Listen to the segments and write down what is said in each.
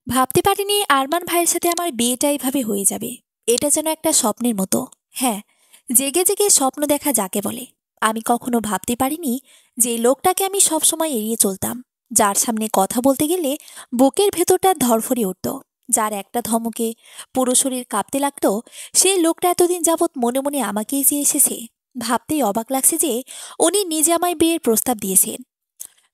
ভাবতে পারিনি আরমান ভাইয়ের সাথে আমার বিয়েটা এভাবে হয়ে যাবে। এটা যেন একটা স্বপ্নের মতো। হ্যাঁ, জেগে জেগে স্বপ্ন দেখা যাকে বলে। আমি কখনো ভাবতে পারিনি যে লোকটাকে আমি সবসময় এড়িয়ে চলতাম, যার সামনে কথা বলতে গেলে বুকের ভেতরটা ধরফরে উঠত, যার একটা ধমকে পুরো শরীর কাঁপতে লাগতো, সেই লোকটা এতদিন যাবৎ মনে মনে আমাকেই যে এসেছে। ভাবতেই অবাক লাগছে যে উনি নিজে আমায় বিয়ের প্রস্তাব দিয়েছেন।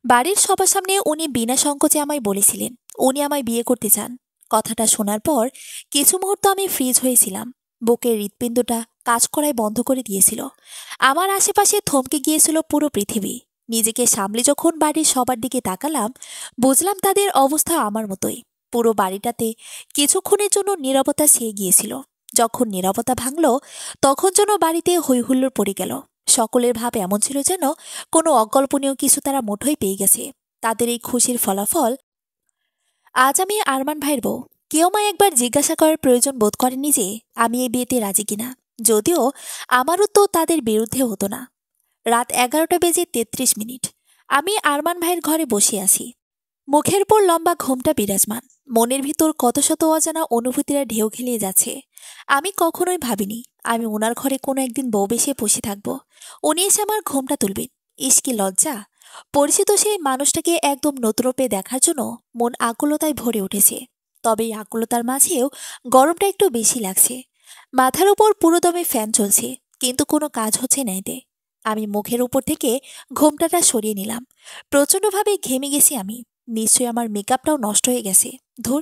বাড়ির সবার সামনে উনি বিনা সংকোচে আমায় বলেছিলেন উনি আমায় বিয়ে করতে চান। কথাটা শোনার পর কিছু মুহূর্ত আমি ফ্রিজ হয়েছিলাম। বুকের হৃৎপিণ্ডটা কাজ করায় বন্ধ করে দিয়েছিল। আমার আশেপাশে থমকে গিয়েছিল পুরো পৃথিবী। নিজেকে সামলে যখন বাড়ির সবার দিকে তাকালাম, বুঝলাম তাদের অবস্থা আমার মতোই। পুরো বাড়িটাতে কিছুক্ষণের জন্য নীরবতা ছেয়ে গিয়েছিল। যখন নীরবতা ভাঙল, তখন যেন বাড়িতে হৈহুল্লোড় পড়ে গেল। সকলের ভাব এমন ছিল যেন কোনো অকল্পনীয় কিছু তারা মুঠোয় পেয়ে গেছে। তাদের এই খুশির ফলাফল আজ আমি আরমান ভাইয়ের বউ। কেউ আমায় একবার জিজ্ঞাসা করার প্রয়োজন বোধ করেনি যে আমি এই বিয়েতে রাজি কিনা, যদিও আমারও তো তাদের বিরুদ্ধে হতো না। রাত 11টা বেজে 33 মিনিট। আমি আরমান ভাইয়ের ঘরে বসে আছি। মুখের উপর লম্বা ঘোমটা বিরাজমান। মনের ভিতর কত শত অজানা অনুভূতিরা ঢেউ খেলিয়ে যাচ্ছে। আমি কখনোই ভাবিনি আমি ওনার ঘরে কোনো একদিন বউ বেশে বসে থাকবো। উনি এসে আমার ঘোমটা তুলবেন। ইস কি লজ্জা! পরিচিত সেই মানুষটাকে একদম নতুন রূপে দেখার জন্য মন আকুলতায় ভরে উঠেছে। তবে এই আকুলতার মাঝেও গরমটা একটু বেশি লাগছে। মাথার উপর পুরোদমে ফ্যান চলছে, কিন্তু কোনো কাজ হচ্ছে না এতে। আমি মুখের উপর থেকে ঘোমটাটা সরিয়ে নিলাম। প্রচণ্ডভাবে ঘেমে গেছি আমি। নিশ্চয়ই আমার মেকআপটাও নষ্ট হয়ে গেছে। ধুর,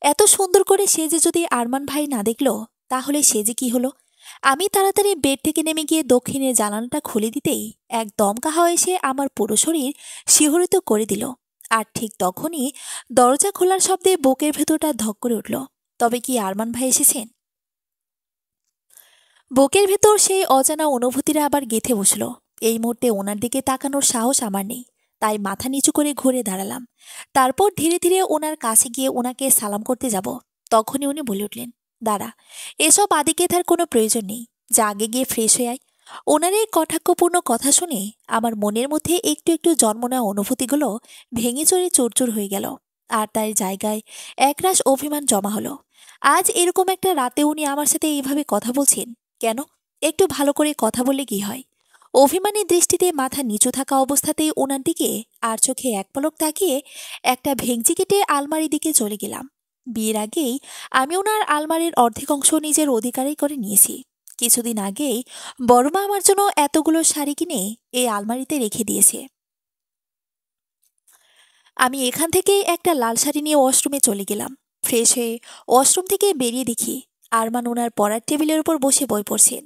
এত সুন্দর করে সেজে যদি আরমান ভাই না দেখলো, তাহলে সেজে কি হলো? আমি তাড়াতাড়ি বেড থেকে নেমে গিয়ে দক্ষিণের জানালাটা খুলে দিতেই এক দমকা হাওয়া এসে আমার পুরো শরীর শিহরিত করে দিল। আর ঠিক তখনই দরজা খোলার শব্দে বুকের ভেতরটা ধক করে উঠল। তবে কি আরমান ভাই এসেছেন? বুকের ভেতর সেই অজানা অনুভূতিরা আবার গেঁথে বসল। এই মুহূর্তে ওনার দিকে তাকানোর সাহস আমার নেই, তাই মাথা নিচু করে ঘুরে দাঁড়ালাম। তারপর ধীরে ধীরে ওনার কাছে গিয়ে ওনাকে সালাম করতে যাব। তখনই উনি বলে উঠলেন, দাঁড়া, এসব আদিকেথার কোনো প্রয়োজন নেই, যা আগে গিয়ে ফ্রেশ হয়ে আয়। ওনার এই কটাক্ষপূর্ণ কথা শুনে আমার মনের মধ্যে একটু একটু জন্ম নেওয়া অনুভূতিগুলো ভেঙে চড়ে চুরচুর হয়ে গেল। আর তার জায়গায় একরাশ অভিমান জমা হলো। আজ এরকম একটা রাতে উনি আমার সাথে এইভাবে কথা বলছেন কেন? একটু ভালো করে কথা বললে কি হয়? অভিমানী দৃষ্টিতে মাথা নিচু থাকা অবস্থাতেই ওনার দিকে আর চোখে এক পলক তাকিয়ে একটা ভেংচি কেটে আলমারির দিকে চলে গেলাম। বিয়ের আগেই আমি ওনার আলমারির অর্ধেক অংশ নিজের অধিকারই করে নিয়েছি। কিছুদিন আগেই বড়মা আমার জন্য এতগুলো শাড়ি কিনে এই আলমারিতে রেখে দিয়েছে। আমি এখান থেকে একটা লাল শাড়ি নিয়ে ওয়াশরুমে চলে গেলাম। ফ্রেশ হয়ে ওয়াশরুম থেকে বেরিয়ে দেখি আরমান ওনার পড়ার টেবিলের উপর বসে বই পড়ছেন।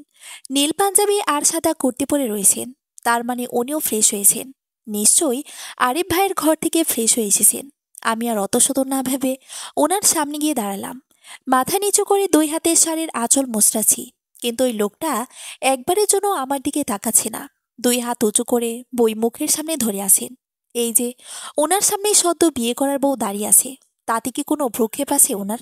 নীল পাঞ্জাবি আর সাদা কুর্তি পরে রয়েছেন। তার মানে উনিও ফ্রেশ হয়েছেন। নিশ্চয়ই আরিফ ভাইয়ের ঘর থেকে ফ্রেশ হয়ে এসেছেন। আমি আর অত শত না ভেবে ওনার সামনে গিয়ে দাঁড়ালাম। মাথা নিচু করে দুই হাতের শাড়ির আঁচল মোচড়াচ্ছি, কিন্তু ওই লোকটা একবারের জন্য আমার দিকে তাকাচ্ছে না। দুই হাত উঁচু করে বই মুখের সামনে ধরে আছেন। এই যে ওনার সামনে সদ্য বিয়ে করার বউ দাঁড়িয়ে আছে, তাতে কি কোনো ভ্রুক্ষেপ আছে ওনার?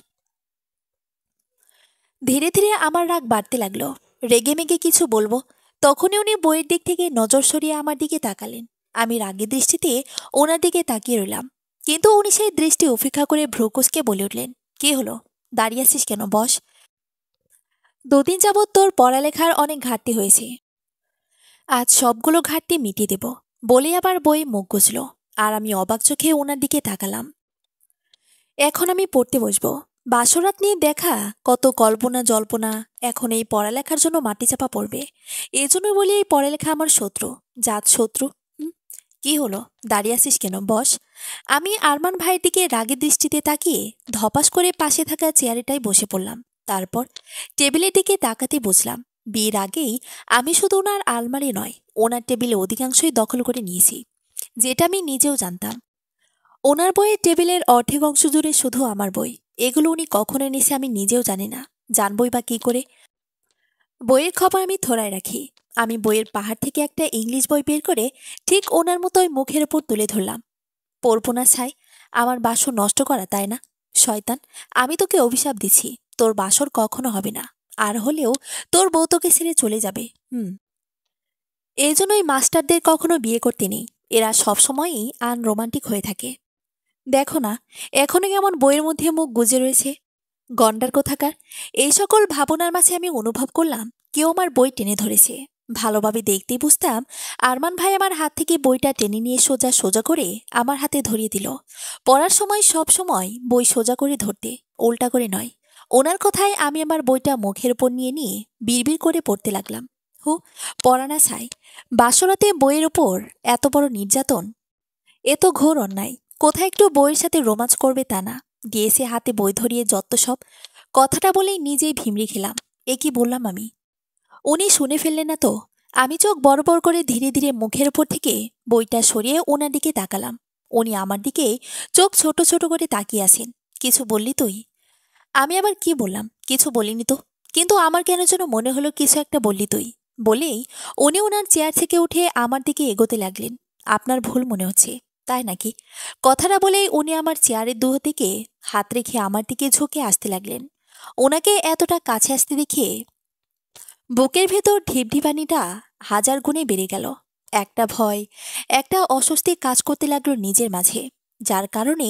ধীরে ধীরে আমার রাগ বাড়তে লাগলো। রেগে মেগে কিছু বলবো, তখনই উনি বইয়ের দিক থেকে নজর সরিয়ে আমার দিকে তাকালেন। আমি রাগের দৃষ্টিতে ওনার দিকে তাকিয়ে রইলাম, কিন্তু উনি সেই দৃষ্টি উপেক্ষা করে ভ্রুকুসকে বলে উঠলেন, কি হলো? দাঁড়িয়ে আছিস কেন? বস। দুদিন যাবৎ তোর পড়ালেখার অনেক ঘাটতি হয়েছে, আজ সবগুলো ঘাটতি মিটিয়ে দেব, বলে আবার বই মুখ গুজল। আর আমি অবাক চোখে ওনার দিকে তাকালাম। এখন আমি পড়তে বসবো। বাসরাত নিয়ে দেখা কত কল্পনা জল্পনা এখন এই পড়ালেখার জন্য মাটি চাপা পড়বে। এই জন্য বলি এই পড়ালেখা আমার শত্রু, জাত শত্রু। হুম, কি হলো? দাঁড়িয়ে আছিস কেন? বস। আমি আরমান ভাইয়ের দিকে রাগের দৃষ্টিতে তাকিয়ে ধপাস করে পাশে থাকা চেয়ারটায় বসে পড়লাম। তারপর টেবিলের দিকে তাকাতে বুঝলাম বিয়ের আগেই আমি শুধু ওনার আলমারি নয়, ওনার টেবিলে অধিকাংশই দখল করে নিয়েছি, যেটা আমি নিজেও জানতাম। ওনার বইয়ের টেবিলের অর্ধেক অংশ জুড়ে শুধু আমার বই। এগুলো উনি কখন এনেছে আমি নিজেও জানি না। জানবই বা কি করে? বইয়ের খবর আমি থোড়ায় রাখি। আমি বইয়ের পাহাড় থেকে একটা ইংলিশ বই বের করে ঠিক ওনার মতোই মুখের ওপর তুলে ধরলাম। পড়বো না ছাই? আমার বাসর নষ্ট করা, তাই না? শয়তান, আমি তোকে অভিশাপ দিচ্ছি, তোর বাসর কখনো হবে না। আর হলেও তোর বউ তোকে ছেড়ে চলে যাবে। এই জন্যই মাস্টারদের কখনো বিয়ে করতে নেই। এরা সবসময়ই আনরোমান্টিক হয়ে থাকে। দেখো না, এখনো কেমন বইয়ের মধ্যে মুখ গুজে রয়েছে। গন্ডার কোথাকার। এই সকল ভাবনার মাঝে আমি অনুভব করলাম কেউ আমার বই টেনে ধরেছে। ভালোভাবে দেখতেই বুঝতাম আরমান ভাই আমার হাত থেকে বইটা টেনে নিয়ে সোজা সোজা করে আমার হাতে ধরিয়ে দিল। পড়ার সময় সব সময় বই সোজা করে ধরতে, উল্টা করে নয়। ওনার কথায় আমি আমার বইটা মুখের উপর নিয়ে বিড়বিড় করে পড়তে লাগলাম। হু, পড়া না ছাই। বাসরাতে বইয়ের উপর এত বড় নির্যাতন, এ তো ঘোর অন্যায়। কোথায় একটু বইয়ের সাথে রোমাঞ্চ করবে তা না, দিয়েছে হাতে বই ধরিয়ে যত সব। কথাটা বলেই নিজেই ভিমড়ি খেলাম। এ কি বললাম আমি? উনি শুনে ফেললেন না তো? আমি চোখ বড় বড় করে ধীরে ধীরে মুখের উপর থেকে বইটা সরিয়ে ওনার দিকে তাকালাম। উনি আমার দিকে চোখ ছোট ছোট করে তাকিয়ে আছেন। কিছু বললি তুই? আমি আবার কি বললাম? কিছু বলিনি তো। কিন্তু আমার কেন যেন মনে হলো কিছু একটা বললি তুই। বলেই উনি ওনার চেয়ার থেকে উঠে আমার দিকে এগোতে লাগলেন। আপনার ভুল মনে হচ্ছে, তাই নাকি? কথাটা বলেই উনি আমার চেয়ারের দুহ থেকে হাত রেখে আমার দিকে ঝুঁকে আসতে লাগলেন। ওনাকে এতটা কাছে আসতে দেখে বুকের ভেতর ঢিপঢিপানিটা হাজার গুণে বেড়ে গেল। একটা ভয়, একটা অস্বস্তি কাজ করতে লাগলো নিজের মাঝে, যার কারণে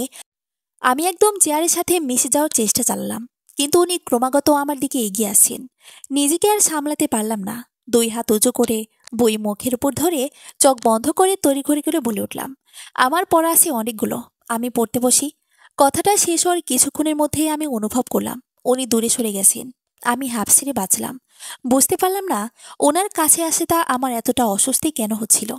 আমি একদম চেয়ারের সাথে মিশে যাওয়ার চেষ্টা চালালাম। কিন্তু উনি ক্রমাগত আমার দিকে এগিয়ে আসছেন। নিজেকে আর সামলাতে পারলাম না। দুই হাত উঁচু করে বই মুখের উপর ধরে চোখ বন্ধ করে তড়িঘড়ি করে বলে উঠলাম, আমার পড়া আছে অনেকগুলো, আমি পড়তে বসি। কথাটা শেষ হওয়ার কিছুক্ষণের মধ্যেই আমি অনুভব করলাম উনি দূরে সরে গেছেন। আমি হাঁপ ছেড়ে বাঁচলাম। বুঝতে পারলাম না ওনার কাছে আসে তা আমার এতটা অস্বস্তি কেন হচ্ছিল।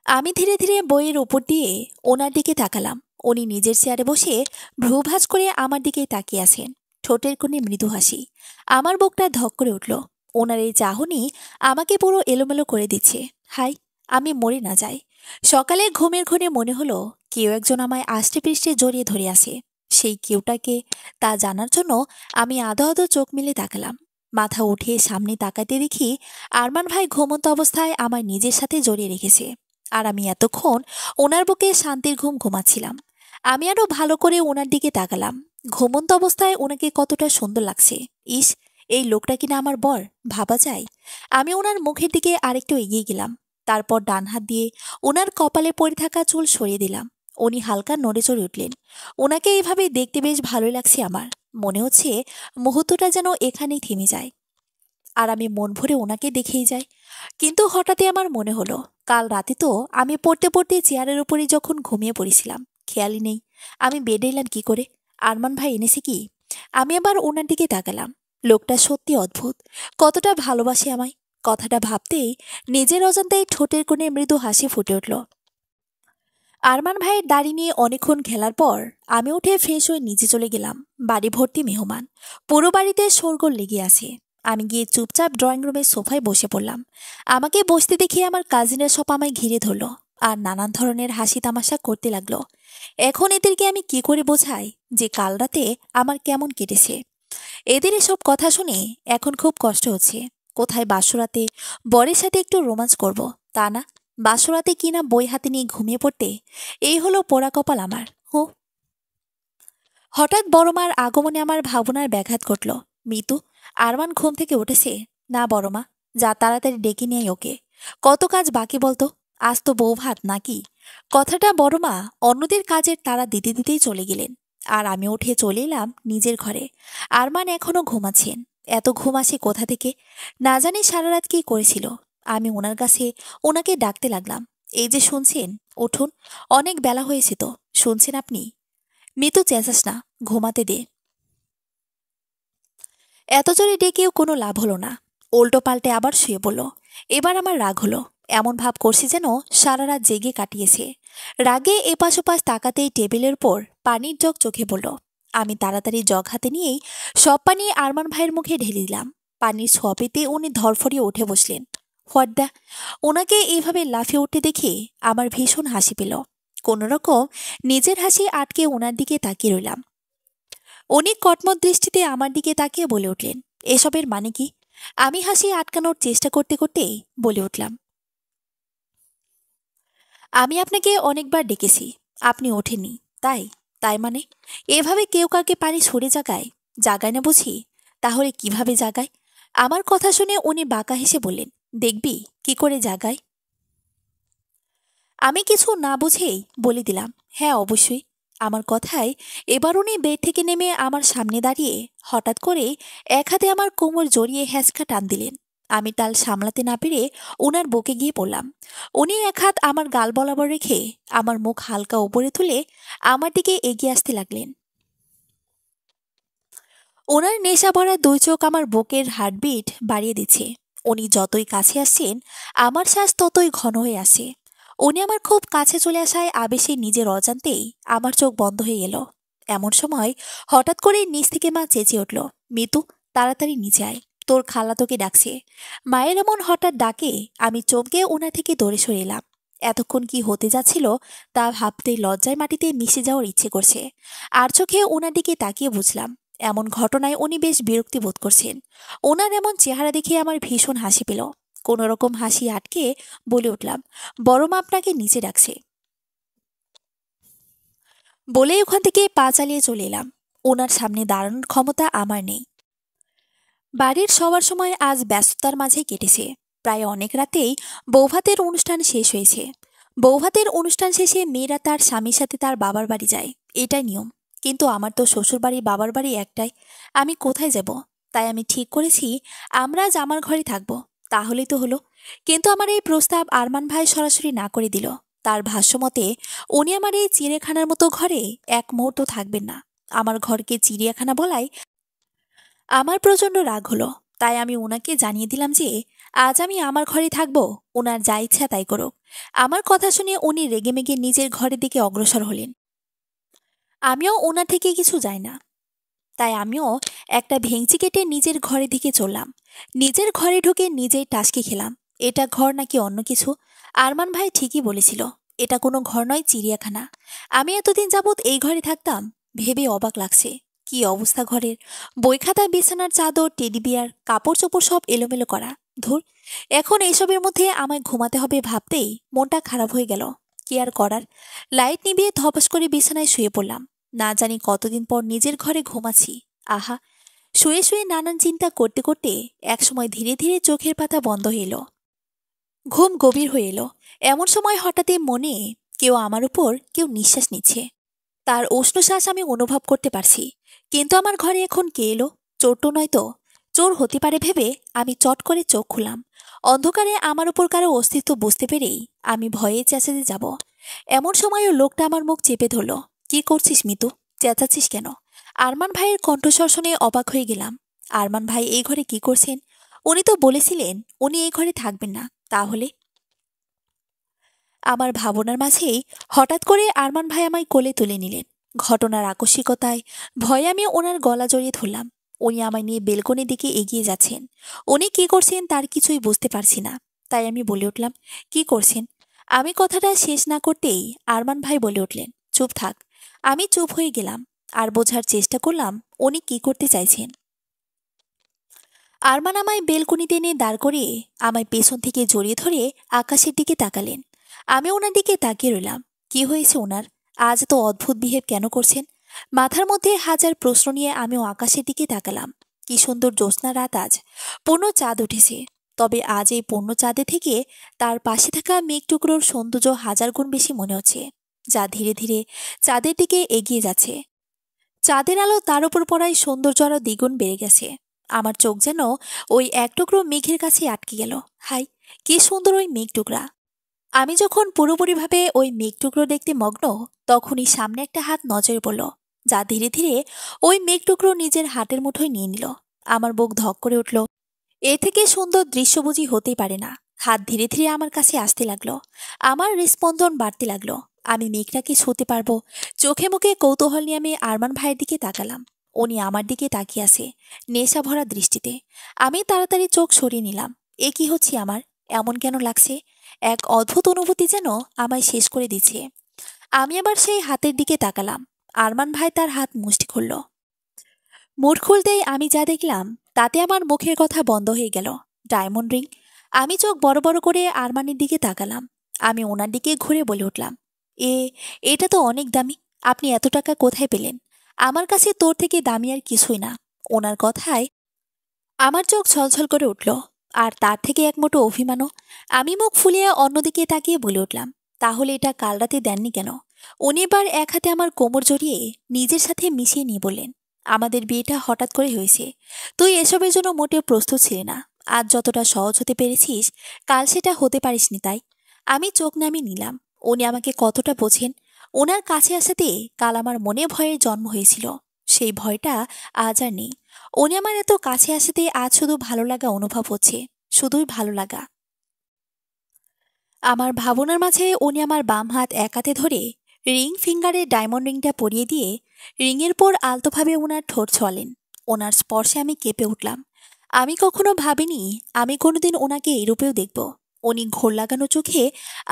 আমি ধীরে ধীরে বইয়ের ওপর দিয়ে ওনার দিকে তাকালাম। উনি নিজের চেয়ারে বসে ভ্রুভাঁজ করে আমার দিকে তাকিয়ে আছেন, ঠোঁটের কোণে মৃদু হাসি। আমার বুকটা ধক করে উঠল। ওনার এই চাহনি আমাকে পুরো এলোমেলো করে দিচ্ছে। হাই, আমি মরে না যাই। সকালে ঘুমের ঘরে মনে হলো কেউ একজন আমায় আষ্টে পৃষ্ঠে জড়িয়ে ধরে আছে। সেই কেউটাকে তা জানার জন্য আমি আদো আদো চোখ মিলে তাকালাম। মাথা উঠিয়ে সামনে তাকাতে দেখি আরমান ভাই ঘুমন্ত অবস্থায় আমার নিজের সাথে জড়িয়ে রেখেছে। আর আমি এতক্ষণ ওনার বুকে শান্তির ঘুম ঘুমাচ্ছিলাম। আমি আরো ভালো করে ওনার দিকে তাকালাম। ঘুমন্ত অবস্থায় ওনাকে কতটা সুন্দর লাগছে। ইস, এই লোকটা কিনা আমার বর, ভাবা যায়। আমি ওনার মুখের দিকে আরেকটু এগিয়ে গেলাম। তারপর ডান হাত দিয়ে ওনার কপালে পড়ে থাকা চুল সরিয়ে দিলাম। উনি হালকা নড়ে চড়ে উঠলেন। ওনাকে এইভাবে দেখতে বেশ ভালোই লাগছে আমার। মনে হচ্ছে মুহূর্তটা যেন এখানেই থেমে যায় আর আমি মন ভরে ওনাকে দেখেই যাই। কিন্তু হঠাৎই আমার মনে হলো কাল রাতে তো আমি পড়তে পড়তে চেয়ারের উপরে যখন ঘুমিয়ে পড়েছিলাম, খেয়ালই নেই আমি বেডে এলাম কি করে। আরমান ভাই এনেছে কি? আমি আবার ওনার দিকে তাকালাম। লোকটা সত্যি অদ্ভুত, কতটা ভালোবাসে আমায়। কথাটা ভাবতেই নিজের অজান্তেই ঠোঁটের কোণে মৃদু হাসি ফুটে উঠল। আরমান ভাইয়ের দাড়ি নিয়ে অনেকক্ষণ খেলার পর আমি উঠে ফ্রেশ হয়ে নিচে চলে গেলাম। বাড়ি ভর্তি মেহমান, পুরো বাড়িতে শোরগোল লেগে আছে। আমি গিয়ে চুপচাপ ড্রয়িং রুমের সোফায় বসে পড়লাম। আমাকে বসতে দেখে আমার কাজিনের সব আমায় ঘিরে ধরলো আর নানান ধরনের হাসি তামাশা করতে লাগলো। এখন এদেরকে আমি কি করে বোঝাই যে কাল রাতে আমার কেমন কেটেছে? এদের এসব কথা শুনে এখন খুব কষ্ট হচ্ছে। কোথায় বাসরাতে বরের সাথে একটু রোমান্স করব, তা না, বাসরাতে কিনা বই হাতে নিয়ে ঘুমিয়ে পড়তে। এই হলো পোড়া কপাল আমার। হু। হঠাৎ বড়মার আগমনে আমার ভাবনার ব্যাঘাত ঘটল। মিতু, আরমান ঘুম থেকে উঠেছে? না বড়মা, যা তাড়াতাড়ি ডেকে নিয়ে ওকে। কত কাজ বাকি বলতো? আজ তো বউ ভাত নাকি? কথাটা বড়মা অন্যদের কাজের তাড়া দিতে দিতেই চলে গেলেন। আর আমি উঠে চলে এলাম নিজের ঘরে। আরমান এখনো ঘুমাচ্ছেন। এত ঘুম আসে কোথা থেকে? না জানি সারা রাত কি করেছিল। আমি ওনার কাছে ওনাকে ডাকতে লাগলাম। এই যে শুনছেন, উঠুন, অনেক বেলা হয়েছে তো, শুনছেন আপনি? মিতু, চেঁচাস না, ঘুমাতে দে। এত জোরে ডেকেও কোনো লাভ হলো না। উল্টো পাল্টে আবার শুয়ে পড়ল। এবার আমার রাগ হলো। এমন ভাব করছে যেন সারা রাত জেগে কাটিয়েছে। রাগে এপাশ ওপাশ তাকাতেই টেবিলের উপর পানির জগ চোখে পড়ল। আমি তাড়াতাড়ি জগ হাতে নিয়েই সব পানি আরমান ভাইয়ের মুখে ঢেলে দিলাম। পানির ছোঁয়া পেতে উনি ধরফরিয়ে উঠে বসলেন। What the! ওনাকে এইভাবে লাফিয়ে উঠতে দেখে আমার ভীষণ হাসি পেল। কোনোরকম নিজের হাসি আটকে ওনার দিকে তাকিয়ে রইলাম। উনি কটমট দৃষ্টিতে আমার দিকে তাকিয়ে বলে উঠলেন, এসবের মানে কি? আমি হাসি আটকানোর চেষ্টা করতে করতেই বলে উঠলাম, আমি আপনাকে অনেকবার ডেকেছি, আপনি ওঠেননি। তাই? তাই মানে? এভাবে কেউ কাউকে পানি সরে জাগায়? জাগায় না বুঝি? তাহলে কিভাবে জাগায়? আমার কথা শুনে উনি বাঁকা হেসে বললেন, দেখবি কি করে জাগায়। আমি কিছু না বুঝেই বলে দিলাম, হ্যাঁ অবশ্যই। আমার কথায় এবার উনি বেড থেকে নেমে আমার সামনে দাঁড়িয়ে হঠাৎ করে এক হাতে আমার কোমর জড়িয়ে হ্যাঁচকা টান দিলেন। আমি তাল সামলাতে না পেরে ওনার বুকে গিয়ে পড়লাম। উনি এক হাত আমার গাল বরাবর রেখে আমার মুখ হালকা উপরে তুলে আমার দিকে এগিয়ে আসতে লাগলেন। ওনার নেশা ভরা দুই চোখ আমার বুকের হার্টবিট বাড়িয়ে দিচ্ছে। উনি যতই কাছে আসছেন আমার শ্বাস ততই ঘন হয়ে আসে। উনি আমার খুব কাছে চলে আসায় আবেশে নিজের অজান্তেই আমার চোখ বন্ধ হয়ে এলো। এমন সময় হঠাৎ করে নিচ থেকে মা চেঁচিয়ে উঠল, মিতু, তাড়াতাড়ি নিচে আয়, তোর খালা তোকে ডাকছে। মায়ের এমন হঠাৎ ডাকে আমি চমকে ওনা থেকে দৌড়ে সরে এলাম। এতক্ষণ কি হতে যাচ্ছিল তা ভাবতে লজ্জায় মাটিতে মিশে যাওয়ার ইচ্ছে করছে। আর চোখে ওনার দিকে তাকিয়ে বুঝলাম এমন ঘটনায় উনি বেশ বিরক্তি বোধ করছেন। ওনার এমন চেহারা দেখে আমার ভীষণ হাসি পেল। কোনো রকম হাসি আটকে বলে উঠলাম, বড় মা আপনাকে নিচে ডাকছে। বলে ওখান থেকে পা চালিয়ে চলে এলাম। ওনার সামনে দাঁড়ানোর ক্ষমতা আমার নেই। বাড়ির সবার সময় আজ ব্যস্ততার মাঝেই কেটেছে। প্রায় অনেক রাতেই বৌভাতের অনুষ্ঠান শেষ হয়েছে। বৌভাতের অনুষ্ঠান শেষে মেয়েরা তার স্বামীর সাথে তার বাবার বাড়ি যায়, এটাই নিয়ম। কিন্তু আমার তো শ্বশুর বাড়ি বাবার বাড়ি একটাই, আমি কোথায় যাব? তাই আমি ঠিক করেছি আমরা আজ আমার ঘরে থাকবো। তাহলেই তো হলো। কিন্তু আমার এই প্রস্তাব আরমান ভাই সরাসরি না করে দিল। তার ভাষ্যমতে উনি আমার এই চিড়িয়াখানার মতো ঘরে এক মুহূর্ত থাকবেন না। আমার ঘরকে চিড়িয়াখানা বলায় আমার প্রচণ্ড রাগ হলো। তাই আমি ওনাকে জানিয়ে দিলাম যে আজ আমি আমার ঘরে থাকবো, ওনার যা ইচ্ছা তাই করুক। আমার কথা শুনে উনি রেগেমেগে নিজের ঘরের দিকে অগ্রসর হলেন। আমিও ওনার থেকে কিছু যাই না, তাই আমিও একটা ভেঙচি কেটে নিজের ঘরের দিকে চললাম। নিজের ঘরে ঢুকে নিজেই টাসকি খেলাম। এটা ঘর নাকি অন্য কিছু? আরমান ভাই ঠিকই বলেছিল, এটা কোনো ঘর নয়, চিড়িয়াখানা। আমি এতদিন যাবৎ এই ঘরে থাকতাম ভেবে অবাক লাগছে। কি অবস্থা ঘরের! বই খাতা, বিছানার চাদর, টেডি বিয়ার, কাপড় চোপড় সব এলোমেলো করা। ধুর, এখন এইসবের মধ্যে আমায় ঘুমাতে হবে ভাবতেই মনটা খারাপ হয়ে গেল। কি আর করার, লাইট নিভিয়ে ধপাস করে বিছানায় শুয়ে পড়লাম। না জানি কতদিন পর নিজের ঘরে ঘুমাচ্ছি। আহা, শুয়ে শুয়ে নানান চিন্তা করতে করতে একসময় ধীরে ধীরে চোখের পাতা বন্ধ হয়ে এলো। ঘুম গভীর হয়ে এলো। এমন সময় হঠাৎই মনে কেউ আমার উপর কেউ নিঃশ্বাস নিচ্ছে। তার উষ্ণ শ্বাস আমি অনুভব করতে পারছি। কিন্তু আমার ঘরে এখন কে এলো? চোর তো নয় তো? চোর হতে পারে ভেবে আমি চট করে চোখ খুলাম। অন্ধকারে আমার উপর কারো অস্তিত্ব বুঝতে পেরেই আমি ভয়ে চেঁচাতে যাব। এমন সময়ও লোকটা আমার মুখ চেপে ধরল। কি করছিস মিতু? চেঁচাচ্ছিস কেন? আরমান ভাইয়ের কণ্ঠস্বর শুনে অবাক হয়ে গেলাম। আরমান ভাই এই ঘরে কি করছেন? উনি তো বলেছিলেন উনি এই ঘরে থাকবেন না। তাহলে আমার ভাবনার মাঝেই হঠাৎ করে আরমান ভাই আমায় কোলে তুলে নিলেন। ঘটনার আকস্মিকতায় ভয়ে আমি ওনার গলা জড়িয়ে ধরলাম। উনি আমায় নিয়ে বেলকনির দিকে এগিয়ে যাচ্ছেন। উনি কি করছেন তার কিছুই বুঝতে পারছি না। তাই আমি বলে উঠলাম, কি করছেন? আমি কথাটা শেষ না করতেই আরমান ভাই বলে উঠলেন, চুপ থাক। আমি চুপ হয়ে গেলাম আর বোঝার চেষ্টা করলাম উনি কি করতে চাইছেন। আরমান আমায় বেলকনিতে এনে দাঁড় করিয়ে আমায় পেছন থেকে জড়িয়ে ধরে আকাশের দিকে তাকালেন। আমি ওনার দিকে তাকিয়ে রইলাম। কি হয়েছে ওনার? আজ তো অদ্ভুত বিহেভ কেন করছেন? মাথার মধ্যে হাজার প্রশ্ন নিয়ে আমিও আকাশের দিকে তাকালাম। কি সুন্দর জ্যোৎস্না রাত আজ, পূর্ণ চাঁদ উঠেছে। তবে আজ এই পূর্ণ চাঁদে থেকে তার পাশে থাকা মেঘ টুকরোর সৌন্দর্য হাজার গুণ বেশি মনে হচ্ছে, যা ধীরে ধীরে চাঁদের দিকে এগিয়ে যাচ্ছে। চাঁদের আলো তার উপর পড়ায় সৌন্দর্য আরো দ্বিগুণ বেড়ে গেছে। আমার চোখ যেন ওই এক টুকরো মেঘের কাছে আটকে গেল। হাই, কি সুন্দর ওই মেঘ টুকরা! আমি যখন পুরোপুরিভাবে ওই মেঘ টুকরো দেখতে মগ্ন, তখনই সামনে একটা হাত নজরে পড়ল, যা ধীরে ধীরে ওই মেঘ টুকরো নিজের হাতের মুঠোয় নিয়ে নিল। আমার বুক ধক করে উঠল। এ থেকে সুন্দর দৃশ্য বুঝি হতেই পারে না। হাত ধীরে ধীরে আমার কাছে আসতে লাগলো। আমার হৃস্পন্দন বাড়তে লাগলো। আমি মেঘটাকে ছুঁতে পারবো। চোখে মুখে কৌতূহল নিয়ে আমি আরমান ভাইয়ের দিকে তাকালাম। উনি আমার দিকে তাকিয়ে আছে নেশা ভরা দৃষ্টিতে। আমি তাড়াতাড়ি চোখ সরিয়ে নিলাম। এ কি হচ্ছে আমার? এমন কেন লাগছে? এক অদ্ভুত অনুভূতি যেন আমায় শেষ করে দিচ্ছে। আমি আবার সেই হাতের দিকে তাকালাম। আরমান ভাই তার হাত মুষ্টি খুলল। মুঠ খুলতেই আমি যা দেখলাম তাতে আমার মুখের কথা বন্ধ হয়ে গেল। Diamond ring! আমি চোখ বড় বড় করে আরমানের দিকে তাকালাম। আমি ওনার দিকে ঘুরে বলে উঠলাম, এ এটা তো অনেক দামি। আপনি এত টাকা কোথায় পেলেন? আমার কাছে তোর থেকে দামি আর কিছুই না। ওনার কথায় আমার চোখ ছলছল করে উঠল। আর তার থেকে এক মুঠো অভিমানও। আমি মুখ ফুলিয়ে অন্যদিকে তাকিয়ে বলে উঠলাম, তাহলে এটা কাল রাতে দেননি কেন? উনি এবার এক হাতে আমার কোমর জড়িয়ে নিজের সাথে মিশিয়ে নিয়ে বললেন, আমাদের বিয়েটা হঠাৎ করে হয়েছে। তুই এসবের জন্য মোটেও প্রস্তুত ছিলি না। আজ যতটা সহজ হতে পেরেছিস, কাল সেটা হতে পারিসনি। তাই আমি চোখ নামিয়ে নিলাম। উনি আমাকে কতটা বোঝেন। ওনার কাছে আসাতে কাল আমার মনে ভয়ের জন্ম হয়েছিল, সেই ভয়টা আজ আর নেই। উনি আমার এত কাছে আসাতে আজ শুধু ভালো লাগা অনুভব হচ্ছে, শুধুই ভালো লাগা। আমার ভাবনার মাঝে উনি আমার বাম হাত এক হাতে ধরে রিং ফিঙ্গারে ডায়মন্ড রিংটা পরিয়ে দিয়ে রিংয়ের পর আলতোভাবে ওনার ঠোঁট ছোঁয়ালেন। ওনার স্পর্শে আমি কেঁপে উঠলাম। আমি কখনো ভাবিনি আমি কোনোদিন ওনাকে এরূপেও দেখব। উনি ঘোর লাগানো চোখে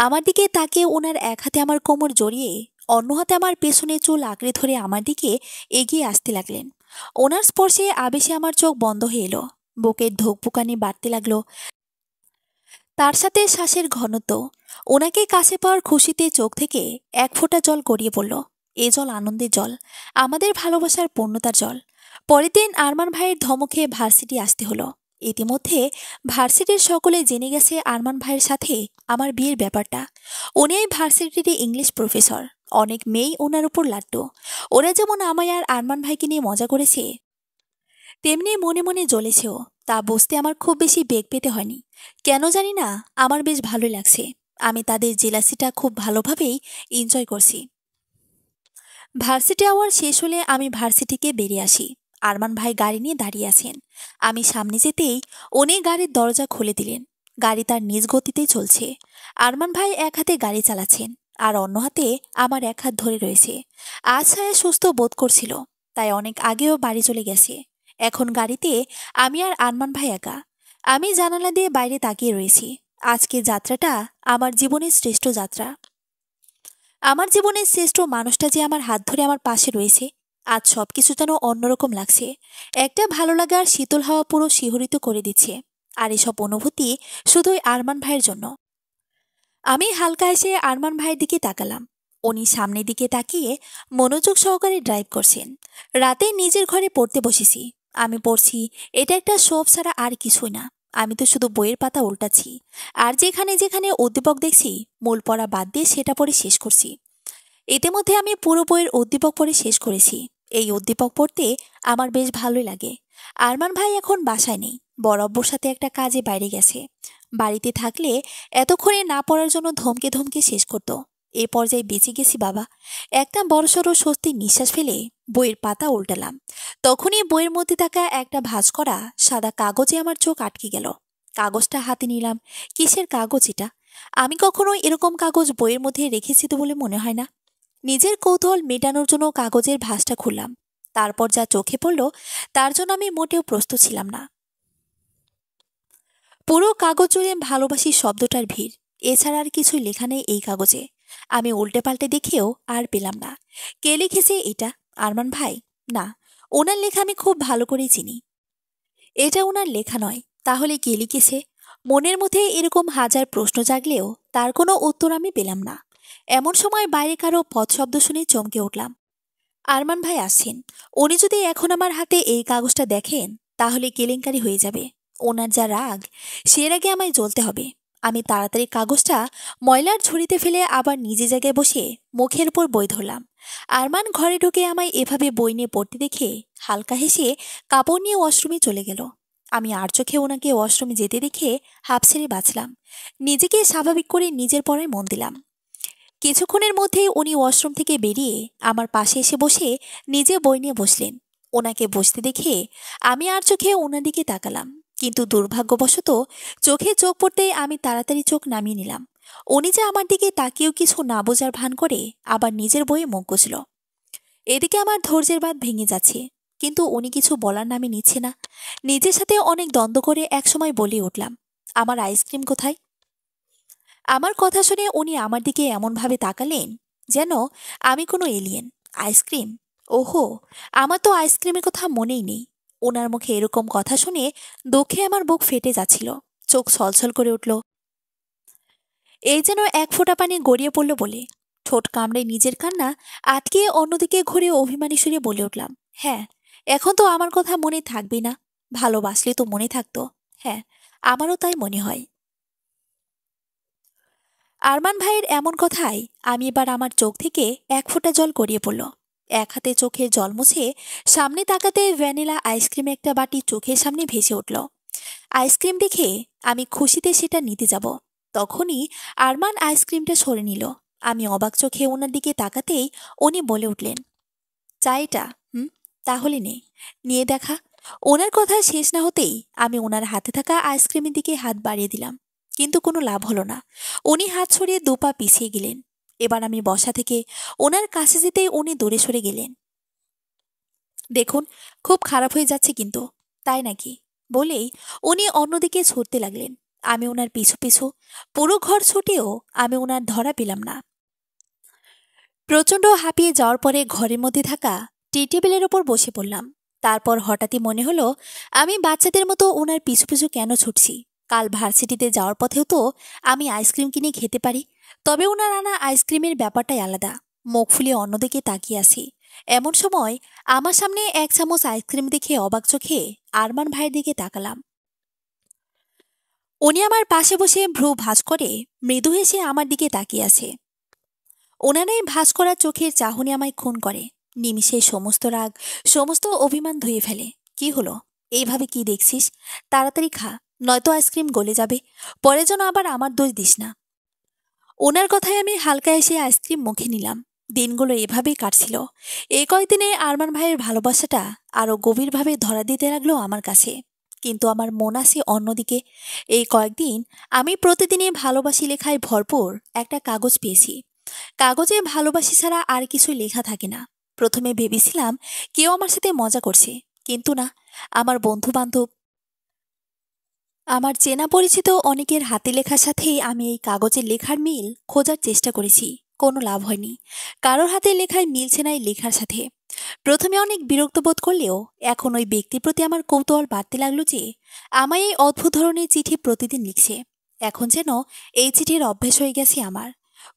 আমার দিকে তাকিয়ে ওনার এক হাতে আমার কোমর জড়িয়ে অন্য হাতে আমার পেছনে চুল আঁকড়ে ধরে আমার দিকে এগিয়ে আসতে লাগলেন। ওনার স্পর্শে আবেশে আমার চোখ বন্ধ হয়ে এলো। বুকের ধুকপুকানি বাড়তে লাগলো, তার সাথে শ্বাসের ঘনত্ব। ওনাকে কাছে পাওয়ার খুশিতে চোখ থেকে এক ফোঁটা জল গড়িয়ে পড়ল। এ জল আনন্দের জল, আমাদের ভালোবাসার পূর্ণতার জল। পরের দিন আরমান ভাইয়ের ধমকে ভার্সিটি আসতে হলো। ইতিমধ্যে ভার্সিটির সকলে জেনে গেছে আরমান ভাইয়ের সাথে আমার বিয়ের ব্যাপারটা। উনি এই ভার্সিটির ইংলিশ প্রফেসর। অনেক মেয়েই ওনার উপর লাড্ডু। ওরা যেমন আমায় আর আরমান ভাইকে নিয়ে মজা করেছে, তেমনি মনে মনে জ্বলেছেও। তা বুঝতে আমার খুব বেশি বেগ পেতে হয়নি। কেন জানি না, আমার বেশ ভালোই লাগছে। আমি তাদের জেলাসিটা খুব ভালোভাবেই এনজয় করছি। ভার্সিটি আওয়ার শেষ হলে আমি ভার্সিটিকে বেরিয়ে আসি। আরমান ভাই গাড়ি নিয়ে দাঁড়িয়ে আছেন। আমি সামনে যেতেই উনি গাড়ির দরজা খুলে দিলেন। গাড়ি তার নিজ গতিতেই চলছে। আরমান ভাই এক হাতে গাড়ি চালাচ্ছেন, আর অন্য হাতে আমার এক হাত ধরে রয়েছে। আজ ছায়া সুস্থ বোধ করছিল, তাই অনেক আগেও বাড়ি চলে গেছে। এখন গাড়িতে আমি আর আরমান ভাই একা। আমি জানালা দিয়ে বাইরে তাকিয়ে রয়েছি। আজকের যাত্রাটা আমার জীবনের শ্রেষ্ঠ যাত্রা। আমার জীবনের শ্রেষ্ঠ মানুষটা যে আমার হাত ধরে আমার পাশে রয়েছে। আজ সবকিছু যেন অন্যরকম লাগছে। একটা ভালো লাগার শীতল হাওয়া পুরো শিহরিত করে দিচ্ছে। আর এসব অনুভূতি শুধুই আরমান ভাইয়ের জন্য। আমি হালকা এসে আরমান ভাইয়ের দিকে তাকালাম। উনি সামনের দিকে তাকিয়ে মনোযোগ সহকারে ড্রাইভ করছেন। রাতে নিজের ঘরে পড়তে বসেছি। আমি পড়ছি, এটা একটা শোভ ছাড়া আর কিছুই না। আমি তো শুধু বইয়ের পাতা উল্টাচ্ছি, আর যেখানে যেখানে উদ্দীপক দেখছি মূল পড়া বাদ দিয়ে সেটা পড়ে শেষ করছি। ইতিমধ্যে আমি পুরো বইয়ের উদ্দীপক পড়ে শেষ করেছি। এই উদ্দীপক পড়তে আমার বেশ ভালোই লাগে। আরমান ভাই এখন বাসায় নেই, বরাবর সাথে একটা কাজে বাইরে গেছে। বাড়িতে থাকলে এতক্ষণে না পড়ার জন্য ধমকে ধমকে শেষ করত। এ পর্যায়ে বেঁচে গেছি বাবা। একটা বড়সড় স্বস্তির নিঃশ্বাস ফেলে বইয়ের পাতা উল্টালাম। তখনই বইয়ের মধ্যে থাকা একটা ভাঁজ করা সাদা কাগজে আমার চোখ আটকে গেল। কাগজটা হাতে নিলাম। কিসের কাগজ এটা? আমি কখনো এরকম কাগজ বইয়ের মধ্যে রেখেছি তো বলে মনে হয় না। নিজের কৌতূহল মেটানোর জন্য কাগজের ভাঁজটা খুললাম। তারপর যা চোখে পড়ল তার জন্য আমি মোটেও প্রস্তুত ছিলাম না। পুরো কাগজ জুড়ে ভালোবাসি শব্দটার ভিড়। এছাড়া আর কিছুই লেখা নেই এই কাগজে। আমি উল্টে পাল্টে দেখেও আর পেলাম না। কে লিখেছে এটা? আরমান ভাই? না, ওনার লেখা আমি খুব ভালো করেই চিনি। এটা ওনার লেখা নয়। তাহলে কে লিখেছে? মনের মধ্যে এরকম হাজার প্রশ্ন জাগলেও তার কোনো উত্তর আমি পেলাম না। এমন সময় বাইরে কারো পথ শব্দ শুনে চমকে উঠলাম। আরমান ভাই আসছেন। উনি যদি এখন আমার হাতে এই কাগজটা দেখেন তাহলে কেলেঙ্কারি হয়ে যাবে। ওনার যা রাগ, সে রাগে আমায় জ্বলতে হবে। আমি তাড়াতাড়ি কাগজটা ময়লার ঝুড়িতে ফেলে আবার নিজে জায়গায় বসে মুখের উপর বই ধরলাম। আরমান ঘরে ঢুকে আমায় এভাবে বই নিয়ে পড়তে দেখে হালকা হেসে কাপড় নিয়ে ওয়াশরুমে চলে গেল। আমি আর চোখে ওনাকে ওয়াশরুমে যেতে দেখে হাঁপ ছেড়ে বাঁচলাম। নিজেকে স্বাভাবিক করে নিজের পড়ায় মন দিলাম। কিছুক্ষণের মধ্যে উনি ওয়াশরুম থেকে বেরিয়ে আমার পাশে এসে বসে নিজে বই নিয়ে বসলেন। ওনাকে বসতে দেখে আমি আর চোখে ওনার দিকে তাকালাম, কিন্তু দুর্ভাগ্যবশত চোখে চোখ পড়তেই আমি তাড়াতাড়ি চোখ নামিয়ে নিলাম। উনি যে আমার দিকে তাকিয়েও কিছু না বোঝার ভান করে আবার নিজের বইয়ে মুখ গুজল। এদিকে আমার ধৈর্যের বাঁধ ভেঙে যাচ্ছে, কিন্তু উনি কিছু বলার নামে নিচ্ছে না। নিজের সাথে অনেক দ্বন্দ্ব করে একসময় বলে উঠলাম, আমার আইসক্রিম কোথায়? আমার কথা শুনে উনি আমার দিকে এমনভাবে তাকালেন যেন আমি কোনো এলিয়েন। আইসক্রিম? ওহো, আমার তো আইসক্রিমের কথা মনেই নেই। ওনার মুখে এরকম কথা শুনে দুঃখে আমার বুক ফেটে যাচ্ছিল, চোখ ছলছল করে উঠল। এই যেন এক ফোঁটা পানি গড়িয়ে পড়ল বলে ঠোঁট কামড়ে নিজের কান্না আটকে অন্যদিকে ঘুরে অভিমানী সুরে বলে উঠলাম, হ্যাঁ, এখন তো আমার কথা মনে থাকবে না। ভালোবাসলে তো মনে থাকতো। হ্যাঁ, আমারও তাই মনে হয়। আরমান ভাইয়ের এমন কথায় আমি এবার আমার চোখ থেকে এক ফোঁটা জল গড়িয়ে পড়ল। এক হাতে চোখের জল মুছে সামনে তাকাতে ভ্যানিলা আইসক্রিম একটা বাটি চোখের সামনে ভেসে উঠল। আইসক্রিম দেখে আমি খুশিতে সেটা নিতে যাব, তখনই আরমান আইসক্রিমটা সরে নিল। আমি অবাক চোখে ওনার দিকে তাকাতেই উনি বলে উঠলেন, চা এটা? হুম, তাহলে নে, নিয়ে দেখা। ওনার কথা শেষ না হতেই আমি ওনার হাতে থাকা আইসক্রিমের দিকে হাত বাড়িয়ে দিলাম, কিন্তু কোনো লাভ হলো না। উনি হাত সরিয়ে দুপা পিছিয়ে গেলেন। এবার আমি বসা থেকে ওনার কাছে যেতেই উনি দূরে সরে গেলেন। দেখুন, খুব খারাপ হয়ে যাচ্ছে কিন্তু। তাই নাকি? বলেই উনি অন্যদিকে ছুটতে লাগলেন। আমি ওনার পিছু পিছু পুরো ঘর ছুটেও আমি ওনার ধরা পেলাম না। প্রচণ্ড হাঁপিয়ে যাওয়ার পরে ঘরের মধ্যে থাকা টি টেবিলের ওপর বসে পড়লাম। তারপর হঠাৎই মনে হলো, আমি বাচ্চাদের মতো ওনার পিছু পিছু কেন ছুটছি? কাল ভার্সিটিতে যাওয়ার পথেও তো আমি আইসক্রিম কিনে খেতে পারি। তবে ওনার আনা আইসক্রিমের ব্যাপারটাই আলাদা। মুখ ফুলিয়ে অন্যদিকে তাকিয়ে আছি। এমন সময় আমার সামনে এক চামচ আইসক্রিম দেখে অবাক চোখে আরমান ভাইয়ের দিকে তাকালাম। উনি আমার পাশে বসে ভ্রু ভাঁজ করে মৃদু হেসে আমার দিকে তাকিয়ে আছে। ওনার এই ভাঁজ করা চোখের চাহনি আমায় খুন করে। নিমিষে সমস্ত রাগ, সমস্ত অভিমান ধুয়ে ফেলে। কি হলো? এইভাবে কি দেখছিস? তাড়াতাড়ি খা, নয়তো আইসক্রিম গলে যাবে। পরে যেন আবার আমার দোষ দিস না। ওনার কথায় আমি হালকা এসে আইসক্রিম মুখে নিলাম। দিনগুলো এভাবেই কাটছিল। এই কয়েকদিনে আরমান ভাইয়ের ভালোবাসাটা আরো গভীরভাবে ধরা দিতে লাগলো আমার কাছে। কিন্তু আমার মন আছে অন্যদিকে। এই কয়েকদিন আমি প্রতিদিনই ভালোবাসি লেখায় ভরপুর একটা কাগজ পেয়েছি। কাগজে ভালোবাসি ছাড়া আর কিছুই লেখা থাকে না। প্রথমে ভেবেছিলাম কেউ আমার সাথে মজা করছে, কিন্তু না। আমার বন্ধু বান্ধব, আমার চেনা পরিচিত অনেকের হাতে লেখার সাথেই আমি এই কাগজের লেখার মিল খোঁজার চেষ্টা করেছি। কোনো লাভ হয়নি। কারোর হাতে লেখায় মিলছে না এই লেখার সাথে। প্রথমে অনেক বিরক্ত বোধ করলেও এখন ওই ব্যক্তির প্রতি আমার কৌতূহল বাড়তে লাগলো যে আমায় এই অদ্ভুত ধরনের চিঠি প্রতিদিন লিখছে। এখন যেন এই চিঠির অভ্যেস হয়ে গেছে আমার।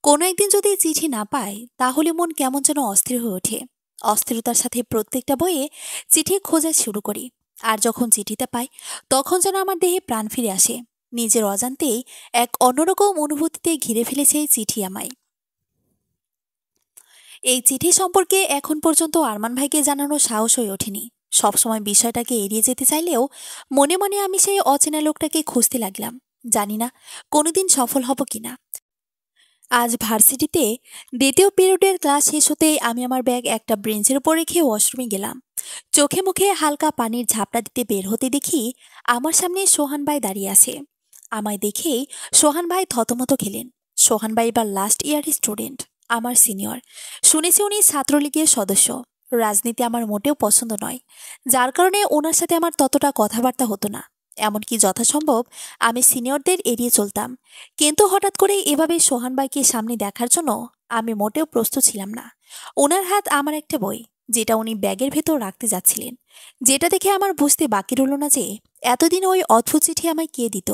কোনো একদিন যদি চিঠি না পাই তাহলে মন কেমন যেন অস্থির হয়ে ওঠে। অস্থিরতার সাথে প্রত্যেকটা বইয়ে চিঠি খোঁজা শুরু করি। আর যখন চিঠিটা পাই তখন যেন আমার দেহে প্রাণ ফিরে আসে। নিজের অজান্তেই এক অন্যরকম অনুভূতিতে ঘিরে ফেলেছে এই চিঠি আমায়। এই চিঠি সম্পর্কে এখন পর্যন্ত আরমান ভাইকে জানানোর সাহস হয়ে ওঠেনি। সবসময় বিষয়টাকে এড়িয়ে যেতে চাইলেও মনে মনে আমি সেই অচেনা লোকটাকে খুঁজতে লাগলাম। জানি না কোনোদিন সফল হব কিনা। আজ ভার্সিটিতে দ্বিতীয় পিরিয়ডের ক্লাস শেষ হতেই আমি আমার ব্যাগ একটা বেঞ্চের উপর রেখে ওয়াশরুমে গেলাম। চোখে মুখে হালকা পানির ঝাপটা দিতে বের হতে দেখি আমার সামনে সোহান ভাই দাঁড়িয়ে আছে। আমায় দেখেই সোহান ভাই থতমত খেলেন। সোহান ভাই এবার লাস্ট ইয়ারের স্টুডেন্ট, আমার সিনিয়র। শুনেছি উনি ছাত্রলীগের সদস্য। রাজনীতি আমার মোটেও পছন্দ নয়, যার কারণে ওনার সাথে আমার ততটা কথাবার্তা হতো না। এমনকি যথাসম্ভব আমি সিনিয়রদের এড়িয়ে চলতাম। কিন্তু হঠাৎ করে এভাবে সোহান ভাইকে সামনে দেখার জন্য আমি মোটেও প্রস্তুত ছিলাম না। ওনার হাত আমার একটা বই, যেটা উনি ব্যাগের ভেতর রাখতে যাচ্ছিলেন। যেটা দেখে আমার বুঝতে বাকি রইল না যে এতদিন ওই অদ্ভুত চিঠি আমায় কে দিত।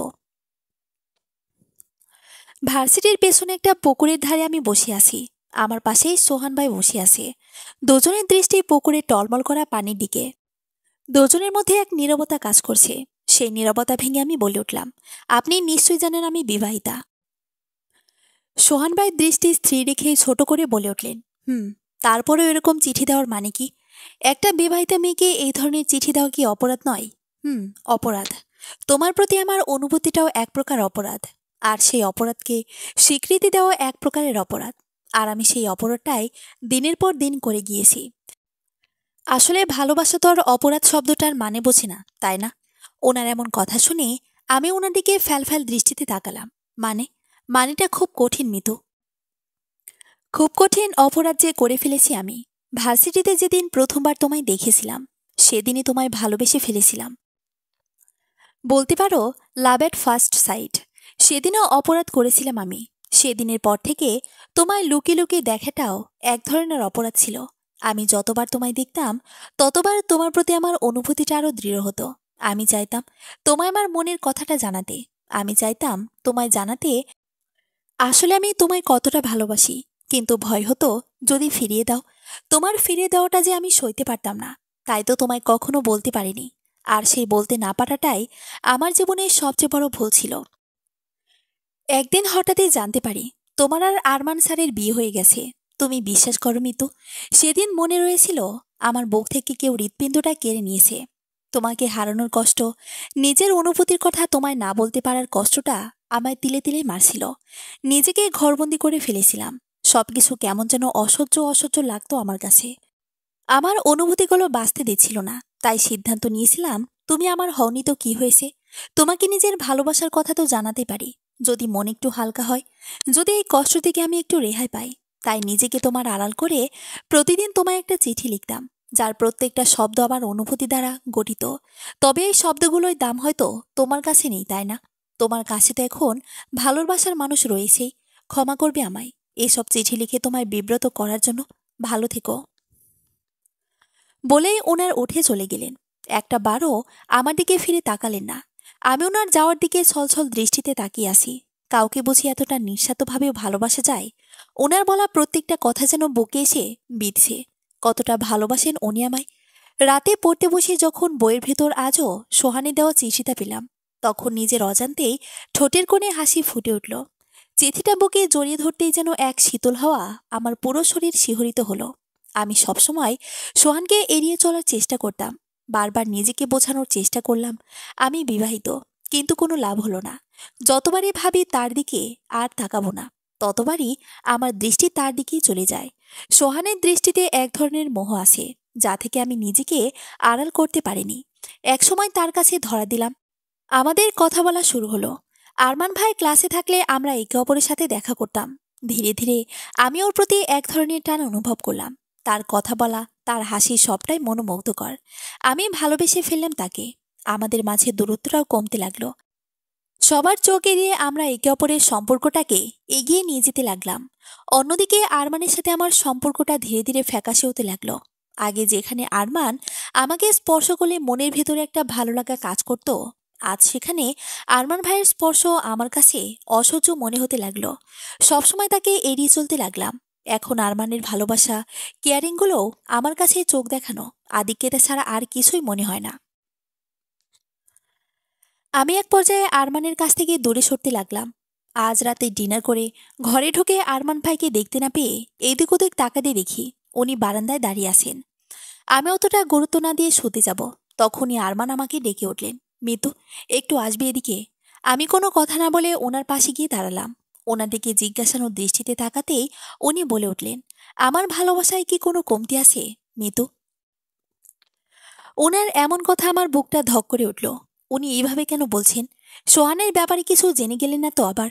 ভার্সিটির পেছনে একটা পুকুরের ধারে আমি বসে আছি। আমার পাশেই সোহান ভাই বসে আছে। দুজনের দৃষ্টি পুকুরে টলমল করা পানির দিকে। দুজনের মধ্যে এক নীরবতা কাজ করছে। সেই নীরবতা ভেঙে আমি বলে উঠলাম, আপনি নিশ্চয়ই জানেন আমি বিবাহিতা। সোহান ভাই দৃষ্টি স্থির রেখেই ছোট করে বলে উঠলেন, হুম। তারপরেও এরকম চিঠি দেওয়ার মানে কি? একটা বিবাহিতা মেয়েকে এই ধরনের চিঠি দেওয়া কি অপরাধ নয়? হুম, অপরাধ। তোমার প্রতি আমার অনুভূতিটাও এক প্রকার অপরাধ। আর সেই অপরাধকে স্বীকৃতি দেওয়া এক প্রকারের অপরাধ। আর আমি সেই অপরাধটাই দিনের পর দিন করে গিয়েছি। আসলে ভালোবাসা তো আর অপরাধ শব্দটার মানে বোঝে না, তাই না? ওনার এমন কথা শুনে আমি ওনার দিকে ফ্যালফ্যাল দৃষ্টিতে তাকালাম। মানে, মানেটা খুব কঠিন মিতু। খুব কঠিন অপরাধ যে করে ফেলেছি আমি। ভার্সিটিতে যেদিন প্রথমবার তোমায় দেখেছিলাম সেদিনই তোমায় ভালোবেসে ফেলেছিলাম। বলতে পারো লাভ এট ফার্স্ট সাইট। সেদিনও অপরাধ করেছিলাম আমি। সেদিনের পর থেকে তোমায় লুকিয়ে লুকিয়ে দেখাটাও এক ধরনের অপরাধ ছিল। আমি যতবার তোমায় দেখতাম ততবার তোমার প্রতি আমার অনুভূতিটা আরো দৃঢ় হতো। আমি চাইতাম তোমায় আমার মনের কথাটা জানাতে। আমি চাইতাম তোমায় জানাতে আসলে আমি তোমায় কতটা ভালোবাসি। কিন্তু ভয় হতো যদি ফিরিয়ে দাও। তোমার ফিরিয়ে দেওয়াটা যে আমি সইতে পারতাম না, তাই তো তোমায় কখনো বলতে পারিনি। আর সেই বলতে না পারাটাই আমার জীবনের সবচেয়ে বড় ভুল ছিল। একদিন হঠাৎই জানতে পারি তোমার আর আরমান স্যারের বিয়ে হয়ে গেছে। তুমি বিশ্বাস করো মিতু, সেদিন মনে রয়েছিল আমার বুক থেকে কেউ হৃৎপিণ্ডটা কেড়ে নিয়েছে। তোমাকে হারানোর কষ্ট, নিজের অনুভূতির কথা তোমায় না বলতে পারার কষ্টটা আমায় তিলে তিলে মারছিল। নিজেকে ঘরবন্দি করে ফেলেছিলাম। সবকিছু কেমন যেন অসহ্য অসহ্য লাগতো আমার কাছে। আমার অনুভূতিগুলো বাঁচতে দিচ্ছিল না। তাই সিদ্ধান্ত নিয়েছিলাম, তুমি আমার হওনি তো কি হয়েছে, তোমাকে নিজের ভালোবাসার কথা তো জানাতে পারি। যদি মন একটু হালকা হয়, যদি এই কষ্ট থেকে আমি একটু রেহাই পাই। তাই নিজেকে তোমার আড়াল করে প্রতিদিন তোমায় একটা চিঠি লিখতাম, যার প্রত্যেকটা শব্দ আমার অনুভূতি দ্বারা গঠিত। তবে এই শব্দগুলোর দাম হয়তো তোমার কাছে নেই, তাই না? তোমার কাছে তো এখন ভালোবাসার মানুষ রয়েছেই। ক্ষমা করবে আমায় এসব চিঠি লিখে তোমায় বিব্রত করার জন্য। ভালো থেকো। বলেই ওনার উঠে চলে গেলেন। একটা বারও আমার দিকে ফিরে তাকালেন না। আমি ওনার যাওয়ার দিকে ছলছল দৃষ্টিতে তাকিয়ে আছি। কাউকে বুঝি এতটা নিঃস্বার্থভাবেও ভালোবাসা যায়? ওনার বলা প্রত্যেকটা কথা যেন বুকে এসে বিঁধছে। কতটা ভালোবাসেন উনি আমায়। রাতে পড়তে বসে যখন বইয়ের ভেতর আজও সোহানি দেওয়া চিঠিটা পেলাম, তখন নিজের অজান্তেই ঠোঁটের কোণে হাসি ফুটে উঠল। চিঠিটা বুকে জড়িয়ে ধরতেই যেন এক শীতল হাওয়া আমার পুরো শরীর শিহরিত হলো। আমি সবসময় সোহানকে এড়িয়ে চলার চেষ্টা করতাম। বারবার নিজেকে বোঝানোর চেষ্টা করলাম আমি বিবাহিত, কিন্তু কোনো লাভ হলো না। যতবারই ভাবি তার দিকে আর তাকাবো না, ততবারই আমার দৃষ্টি তার দিকেই চলে যায়। সোহানের দৃষ্টিতে এক ধরনের মোহ আছে, যা থেকে আমি নিজেকে আড়াল করতে পারিনি। একসময় তার কাছে ধরা দিলাম। আমাদের কথা বলা শুরু হলো। আরমান ভাই ক্লাসে থাকলে আমরা একে অপরের সাথে দেখা করতাম। ধীরে ধীরে আমি ওর প্রতি এক ধরনের টান অনুভব করলাম। তার কথা বলা, তার হাসি সবটাই মনোমুগ্ধকর। আমি ভালোবেসে ফেললাম তাকে। আমাদের মাঝে দূরত্বটাও কমতে লাগলো। সবার চোখ এড়িয়ে আমরা একে অপরের সম্পর্কটাকে এগিয়ে নিয়ে যেতে লাগলাম। অন্যদিকে আরমানের সাথে আমার সম্পর্কটা ধীরে ধীরে ফ্যাকাশে হতে লাগলো। আগে যেখানে আরমান আমাকে স্পর্শ করলে মনের ভেতরে একটা ভালো লাগা কাজ করত, আজ সেখানে আরমান ভাইয়ের স্পর্শ আমার কাছে অসহ্য মনে হতে লাগলো। সবসময় তাকে এড়িয়ে চলতে লাগলাম। এখন আরমানের ভালোবাসা, কেয়ারিংগুলোও আমার কাছে চোখ দেখানো আদিক্যতা ছাড়া আর কিছুই মনে হয় না। আমি এক পর্যায়ে আরমানের কাছ থেকে দূরে সরতে লাগলাম। আজ রাতে ডিনার করে ঘরে ঢুকে আরমান ভাইকে দেখতে না পেয়ে এদিক ওদিক তাকাতে দেখি উনি বারান্দায় দাঁড়িয়ে আছেন। আমি অতটা গুরুত্ব না দিয়ে শুতে যাব, তখনই আরমান আমাকে ডেকে উঠলেন। মিতু, একটু আসবি এদিকে। আমি কোনো কথা না বলে ওনার পাশে গিয়ে দাঁড়ালাম। ওনার দিকে জিজ্ঞাসানোর দৃষ্টিতে তাকাতেই উনি বলে উঠলেন, আমার ভালোবাসায় কি কোনো কমতি আছে মিতু? ওনার এমন কথা আমার বুকটা ধক করে উঠল। উনি এইভাবে কেন বলছেন? সোহানের ব্যাপারে কিছু জেনে গেলেন না তো আবার?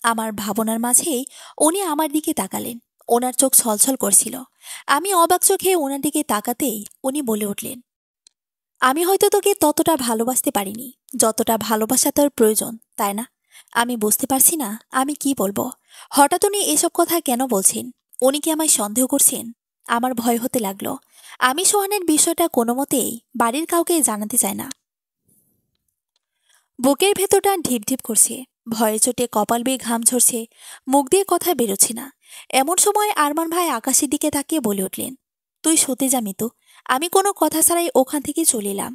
আমার ভাবনার মাঝেই উনি আমার দিকে তাকালেন। ওনার চোখ ছলছল করছিল। আমি অবাক চোখে ওনার দিকে তাকাতেই উনি বলে উঠলেন, আমি হয়তো তোকে ততটা ভালোবাসতে পারিনি যতটা ভালোবাসা তোর প্রয়োজন, তাই না? আমি বুঝতে পারছি না আমি কি বলবো। হঠাৎ উনি এসব কথা কেন বলছেন? উনি কি আমায় সন্দেহ করছেন? আমার ভয় হতে লাগলো। আমি সোহানের বিষয়টা কোনো মতেই বাড়ির কাউকে জানাতে চাই না। বুকের ভেতরটা ঢিপ ঢিপ করছে। ভয়ে চোটে কপাল বেয়ে ঘাম ঝরছে। মুখ দিয়ে কথা বেরোচ্ছে না। এমন সময় আরমান ভাই আকাশের দিকে তাকিয়ে বলে উঠলেন, তুই শুতে যা মিতু। আমি কোনো কথা ছাড়াই ওখান থেকে চলে এলাম।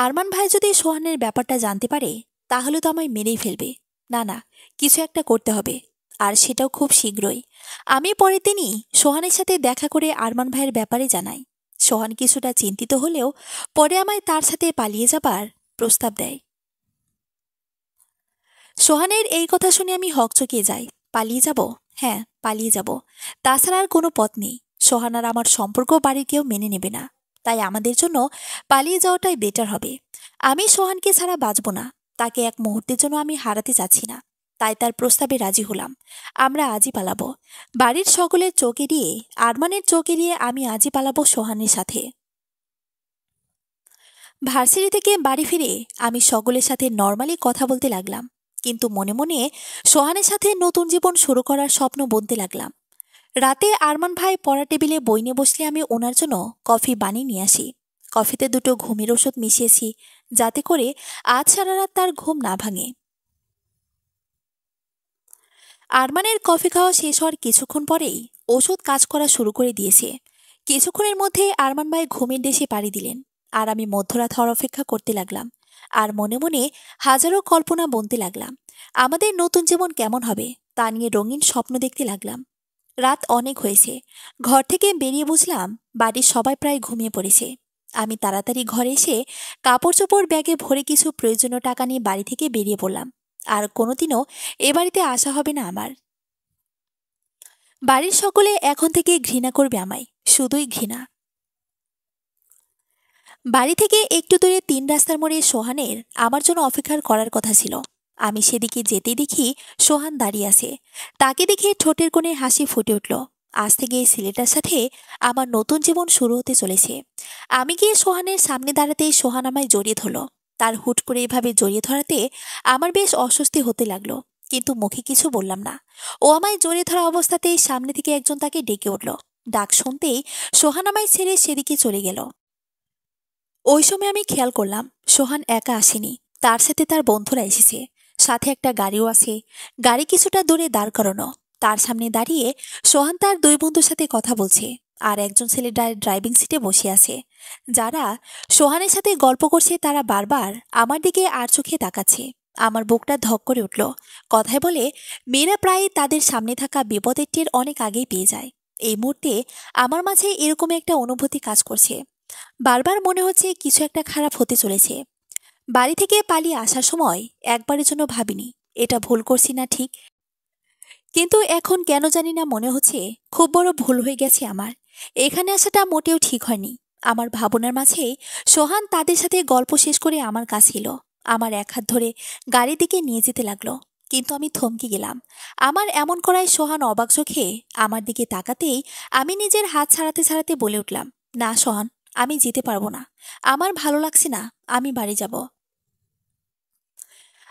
আরমান ভাই যদি সোহানের ব্যাপারটা জানতে পারে, তাহলে তো আমায় মেরেই ফেলবে। না না, কিছু একটা করতে হবে, আর সেটাও খুব শীঘ্রই। আমি পরের দিনই সোহানের সাথে দেখা করে আরমান ভাইয়ের ব্যাপারে জানাই। সোহান কিছুটা চিন্তিত হলেও পরে আমায় তার সাথে পালিয়ে যাবার প্রস্তাব দেয়। সোহানের এই কথা শুনে আমি হকচকিয়ে যাই। পালিয়ে যাব? হ্যাঁ, পালিয়ে যাব। তাছাড়া আর কোনো পথ নেই। সোহান আর আমার সম্পর্ক বাড়ির কেউ মেনে নেবে না। তাই আমাদের জন্য পালিয়ে যাওয়াটাই বেটার হবে। আমি সোহানকে ছাড়া বাঁচব না। তাকে এক মুহূর্তের জন্য আমি হারাতে চাচ্ছি না। তাই তার প্রস্তাবে রাজি হলাম। আমরা আজই পালাবো। বাড়ির সকলের চোখ এড়িয়ে, আরমানের চোখ এড়িয়ে আমি আজই পালাবো সোহানের সাথে। ভার্সিটি থেকে বাড়ি ফিরে আমি সকলের সাথে নর্মালি কথা বলতে লাগলাম, কিন্তু মনে মনে সোহানের সাথে নতুন জীবন শুরু করার স্বপ্ন বুনতে লাগলাম। রাতে আরমান ভাই পড়া টেবিলে বই নিয়ে বসলে আমি ওনার জন্য কফি বানিয়ে নিয়ে আসি। কফিতে দুটো ঘুমের ওষুধ মিশিয়েছি, যাতে করে আজ সারা রাত তার ঘুম না ভাঙে। আরমানের কফি খাওয়া শেষ হওয়ার কিছুক্ষণ পরেই ওষুধ কাজ করা শুরু করে দিয়েছে। কিছুক্ষণের মধ্যে আরমান ভাই ঘুমের দেশে পাড়ি দিলেন, আর আমি মধ্যরাত হওয়ার অপেক্ষা করতে লাগলাম। আর মনে মনে হাজারো কল্পনা বুনতে লাগলাম। আমাদের নতুন জীবন কেমন হবে তা নিয়ে রঙিন স্বপ্ন দেখতে লাগলাম। রাত অনেক হয়েছে। ঘর থেকে বেরিয়ে বুঝলাম বাড়ির সবাই প্রায় ঘুমিয়ে পড়েছে। আমি তাড়াতাড়ি ঘরে এসে কাপড় চোপড় ব্যাগে ভরে কিছু প্রয়োজনীয় টাকা নিয়ে বাড়ি থেকে বেরিয়ে পড়লাম। আর কোনোদিনও এ বাড়িতে আসা হবে না আমার। বাড়ির সকলে এখন থেকে ঘৃণা করবে আমায়, শুধুই ঘৃণা। বাড়ি থেকে একটু দূরে ৩ রাস্তার মোড়ে সোহানের আমার জন্য অপেক্ষা করার কথা ছিল। আমি সেদিকে যেতেই দেখি সোহান দাঁড়িয়ে আছে। তাকে দেখে ঠোঁটের কোণে হাসি ফুটে উঠল। আজ থেকে এই ছেলেটার সাথে আমার নতুন জীবন শুরু হতে চলেছে। আমি গিয়ে সোহানের সামনে দাঁড়াতেই সোহান আমায় জড়িয়ে ধরল। তার হুট করে এভাবে জড়িয়ে ধরাতে আমার বেশ অস্বস্তি হতে লাগলো, কিন্তু মুখে কিছু বললাম না। ও আমায় জড়িয়ে ধরা অবস্থাতেই সামনে থেকে একজন তাকে ডেকে উঠল। ডাক শুনতেই সোহান আমায় ছেড়ে সেদিকে চলে গেল। ওই সময় আমি খেয়াল করলাম সোহান একা আসেনি, তার সাথে তার বন্ধুরা এসেছে। সাথে একটা গাড়িও আছে। গাড়ি কিছুটা দূরে দাঁড় করানো। তার সামনে দাঁড়িয়ে সোহান তার 2 বন্ধুর সাথে কথা বলছে। আর একজন ছেলে ড্রাইভিং সিটে বসে আছে। যারা সোহানের সাথে গল্প করছে তারা বারবার আমার দিকে আর চোখে তাকাচ্ছে। আমার বুকটা ধক করে উঠল। কথায় বলে মেয়েরা প্রায় তাদের সামনে থাকা বিপদের টের অনেক আগেই পেয়ে যায়। এই মুহূর্তে আমার মাঝে এরকম একটা অনুভূতি কাজ করছে। বারবার মনে হচ্ছে কিছু একটা খারাপ হতে চলেছে। বাড়ি থেকে পালিয়ে আসার সময় একবারের জন্য ভাবিনি এটা ভুল করছি না ঠিক, কিন্তু এখন কেন জানি না মনে হচ্ছে খুব বড় ভুল হয়ে গেছে আমার। এখানে আসাটা মোটেও ঠিক হয়নি। আমার ভাবনার মাঝে সোহান তাদের সাথে গল্প শেষ করে আমার কাছে এলো। আমার এক হাত ধরে গাড়ির দিকে নিয়ে যেতে লাগলো, কিন্তু আমি থমকে গেলাম। আমার এমন করায় সোহান অবাক চোখে আমার দিকে তাকাতেই আমি নিজের হাত ছাড়াতে ছাড়াতে বলে উঠলাম, না সোহান, আমি যেতে পারবো না। আমার ভালো লাগছে না, আমি বাড়ি যাব।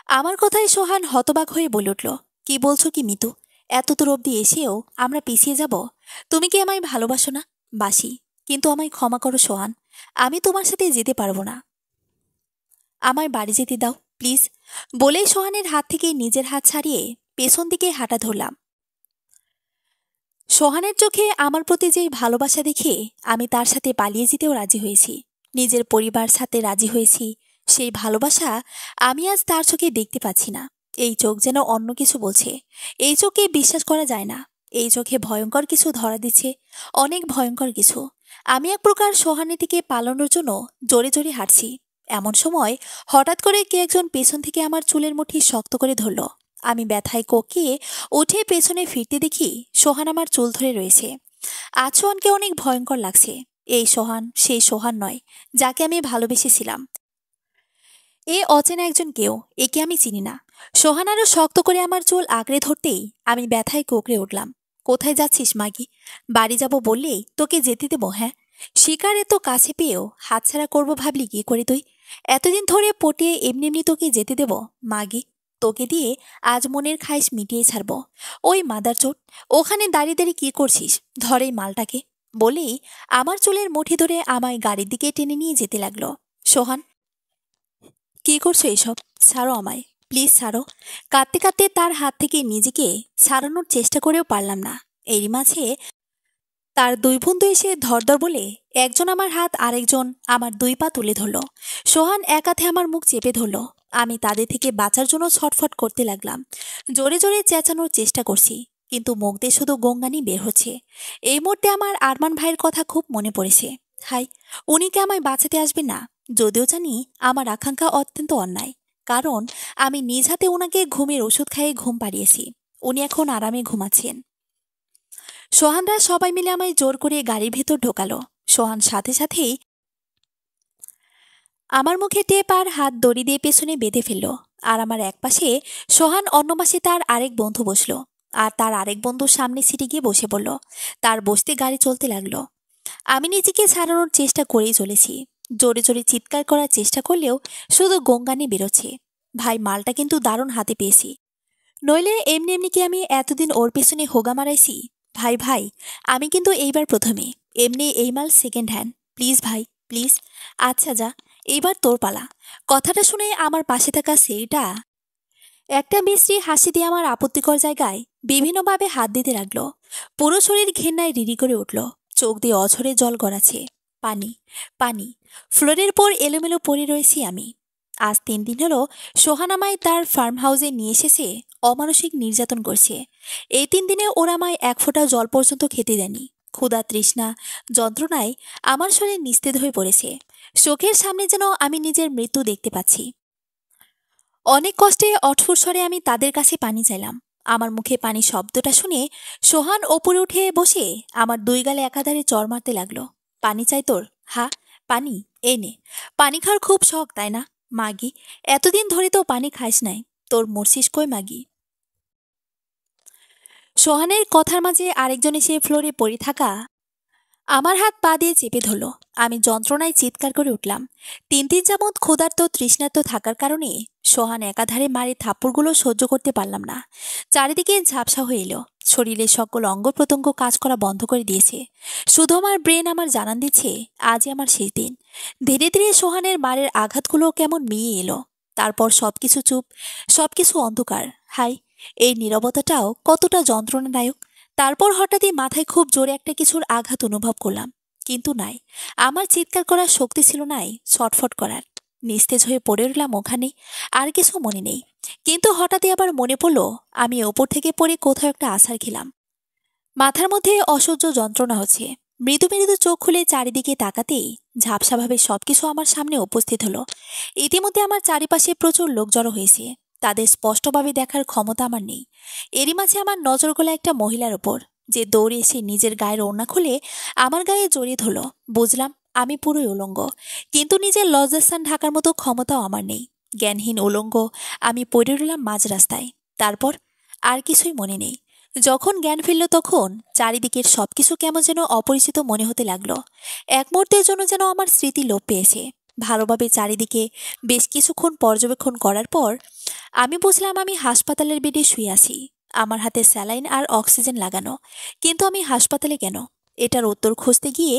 আমার কথায় সোহান হতবাক হয়ে বলে উঠল, কি বলছো কি মিতু? এত দূর অব্দি এসেও আমরা পিছিয়ে যাব? তুমি কি আমায় ভালোবাসো না? বাসি, কিন্তু আমায় ক্ষমা করো সোহান, আমি তোমার সাথে যেতে পারবো না। আমায় বাড়ি যেতে দাও প্লিজ। বলেই সোহানের হাত থেকে নিজের হাত ছাড়িয়ে পেছন দিকে হাঁটা ধরলাম। সোহানের চোখে আমার প্রতি যেই ভালোবাসা দেখে আমি তার সাথে পালিয়ে যেতেও রাজি হয়েছি। নিজের পরিবার সাথে রাজি হয়েছি। সেই ভালোবাসা আমি আজ তার চোখে দেখতে পাচ্ছি না। এই চোখ যেন অন্য কিছু বলছে। এই চোখে বিশ্বাস করা যায় না। এই চোখে ভয়ঙ্কর কিছু ধরা দিচ্ছে, অনেক ভয়ঙ্কর কিছু। আমি এক প্রকার সোহানের দিকে পালানোর জন্য জোরে জোরে হাঁটছি। এমন সময় হঠাৎ করে কে একজন পেছন থেকে আমার চুলের মুঠি শক্ত করে ধরল। আমি ব্যথায় কোকিয়ে উঠে পেছনে ফিরতে দেখি সোহান আমার চুল ধরে রয়েছে। আজ সোহানকে অনেক ভয়ঙ্কর লাগছে। এই সোহান সেই সোহান নয় যাকে আমি ভালোবেসেছিলাম। এ অচেনা একজন কেউ, একে আমি চিনি না। সোহান আরো শক্ত করে আমার চুল আঁকড়ে ধরতেই আমি ব্যথায় কোকড়ে উঠলাম। কোথায় যাচ্ছিস মাগি? বাড়ি যাব বললেই তোকে যেতে দেবো? হ্যাঁ, শিকার এত কাছে পেয়েও হাতছাড়া করবো ভাবলি কি করে তুই? এতদিন ধরে পটিয়ে এমনি এমনি তোকে যেতে দেবো মাগি? তোকে দিয়ে আজ মনের খাইশ মিটিয়ে ছাড়বো। ওই মাদারচোদ, ওখানে দাঁড়িয়ে দাঁড়িয়ে কি করছিস? ধর এই মালটাকে। বলেই আমার চুলের মুঠি ধরে আমায় গাড়ির দিকে টেনে নিয়ে যেতে লাগলো। সোহান, কি করছো এসব? ছাড়ো আমায়, প্লিজ ছাড়ো। কাঁদতে কাঁদতে তার হাত থেকে নিজেকে ছাড়ানোর চেষ্টা করেও পারলাম না। এরই মাঝে তার 2 বন্ধু এসে ধরধর বলে একজন আমার হাত, আরেকজন আমার 2 পা তুলে ধরল। সোহান এক হাতে আমার মুখ চেপে ধরল। আমি তাদের থেকে বাঁচার জন্য ছটফট করতে লাগলাম। জোরে জোরে চেঁচানোর চেষ্টা করছি, কিন্তু মুখ দিয়ে শুধু গঙ্গানি বের হচ্ছে। এই মুহূর্তে আমার আরমান ভাইয়ের কথা খুব মনে পড়েছে। হাই, উনি কি আমায় বাঁচাতে আসবেন না? যদিও জানি আমার আকাঙ্ক্ষা অত্যন্ত অন্যায়, কারণ আমি নিজ হাতে ওনাকে ঘুমের ওষুধ খাইয়ে ঘুম পাড়িয়েছি। উনি এখন আরামে ঘুমাচ্ছেন। সোহানরা সবাই মিলে আমায় জোর করে গাড়ির ভেতর ঢোকালো। সোহান সাথে সাথেই আমার মুখে টেপ আর হাত দড়ি দিয়ে পেছনে বেঁধে ফেলল। আর আমার এক পাশে সোহান, অন্য পাশে তার আরেক বন্ধু বসলো। আর তার আরেক বন্ধু সামনে সিটে গিয়ে বসে পড়ল। তার বসতে গাড়ি চলতে লাগলো। আমি নিজেকে ছাড়ানোর চেষ্টা করেই চলেছি। জোরে জোরে চিৎকার করার চেষ্টা করলেও শুধু গঙ্গানি বেরোচ্ছে। ভাই, মালটা কিন্তু দারুণ হাতে পেয়েছি। নইলে এমনি এমনি কি আমি এতদিন ওর পেছনে হোগা মারাইছি? ভাই ভাই, আমি কিন্তু এইবার প্রথমে। এমনি এই মাল সেকেন্ড হ্যান্ড। প্লিজ ভাই, প্লিজ। আচ্ছা যা, এইবার তোর পালা। কথাটা শুনে আমার পাশে থাকা সেইটা একটা বিশ্রী হাসি দিয়ে আমার আপত্তিকর জায়গায় বিভিন্নভাবে হাত দিতে লাগলো। পুরো শরীর ঘেন্নায় রিরি করে উঠল। চোখ দিয়ে অঝরে জল গড়াচ্ছে। পানি, পানি। ফ্লোরের পর এলোমেলো পড়ে রয়েছি আমি। আজ 3 দিন হলো সোহান আমায় তার ফার্ম হাউসে নিয়ে এসেছে, অমানসিক নির্যাতন করছে। এই 3 দিনে ওরা আমায় এক ফোঁটা জল পর্যন্ত খেতে দেয়নি। ক্ষুধা, তৃষ্ণা, যন্ত্রণায় আমার শরীর নিস্তেজ হয়ে পড়েছে। চোখের সামনে যেন আমি নিজের মৃত্যু দেখতে পাচ্ছি। অনেক কষ্টে অঠোর স্বরে আমি তাদের কাছে পানি চাইলাম। আমার মুখে পানি শব্দটা শুনে সোহান ওপরে উঠে বসে আমার 2 গালে একাধারে চড় মারতে লাগলো। পানি চাই তোর? হা, পানি? এই নে। পানি খাওয়ার খুব শখ তাই না? মাগি, এতদিন ধরে তো পানি খাইস নাই, তোর মরছিস কই মাগি? সোহানের কথার মাঝে আরেকজন এসে ফ্লোরে পড়ে থাকা আমার হাত পা দিয়ে চেপে ধরল। আমি যন্ত্রণায় চিৎকার করে উঠলাম। 3 দিন যাবৎ ক্ষুধার্ত তৃষ্ণার্ত থাকার কারণে সোহান একাধারে মারে থাপ্পড়গুলো সহ্য করতে পারলাম না। চারিদিকে ঝাপসা হয়ে এলো। শরীরের সকল অঙ্গ প্রত্যঙ্গ কাজ করা বন্ধ করে দিয়েছে। শুধু আমার ব্রেন আমার জানান দিচ্ছে আজই আমার শেষ দিন। ধীরে ধীরে সোহানের মারের আঘাতগুলো কেমন মিয়ে এলো। তারপর সবকিছু চুপ, সবকিছু অন্ধকার। হাই, এই নীরবতাটাও কতটা যন্ত্রণাদায়ক। তারপর হঠাৎই মাথায় খুব জোরে একটা কিছুর আঘাত অনুভব করলাম। কিন্তু নাই, আমার চিৎকার করার শক্তি ছিল নাই ছটফট করার। নিস্তেজ হয়ে পড়ে রইলাম ওখানে। আর কিছু মনে নেই। কিন্তু হঠাৎই আবার মনে পড়ল আমি ওপর থেকে পড়ে কোথাও একটা আছাড় খেলাম। মাথার মধ্যে অসহ্য যন্ত্রণা হচ্ছে। মৃদু মৃদু চোখ খুলে চারিদিকে তাকাতেই ঝাপসাভাবে সবকিছু আমার সামনে উপস্থিত হলো। ইতিমধ্যে আমার চারিপাশে প্রচুর লোক জড়ো হয়েছে। তাদের স্পষ্টভাবে দেখার ক্ষমতা আমার নেই। এরই মাঝে আমার নজর গেল একটা মহিলার ওপর, যে দৌড়ে এসে নিজের গায়ের ওড়না খুলে আমার গায়ে জড়িয়ে ধরল। বুঝলাম আমি পুরোই উলঙ্গ, কিন্তু নিজের লজ্জাস্থান ঢাকার মতো ক্ষমতাও আমার নেই। জ্ঞানহীন উলঙ্গ আমি পড়ে রইলাম মাঝ রাস্তায়। তারপর আর কিছুই মনে নেই। যখন জ্ঞান ফিরল তখন চারিদিকের সবকিছু কেমন যেন অপরিচিত মনে হতে লাগলো। এক মুহূর্তের জন্য যেন আমার স্মৃতি লোপ পেয়েছে। ভালোভাবে চারিদিকে বেশ কিছুক্ষণ পর্যবেক্ষণ করার পর আমি বুঝলাম আমি হাসপাতালের বেডে শুয়ে আছি। আমার হাতে স্যালাইন আর অক্সিজেন লাগানো। কিন্তু আমি হাসপাতালে কেন? এটার উত্তর খুঁজতে গিয়ে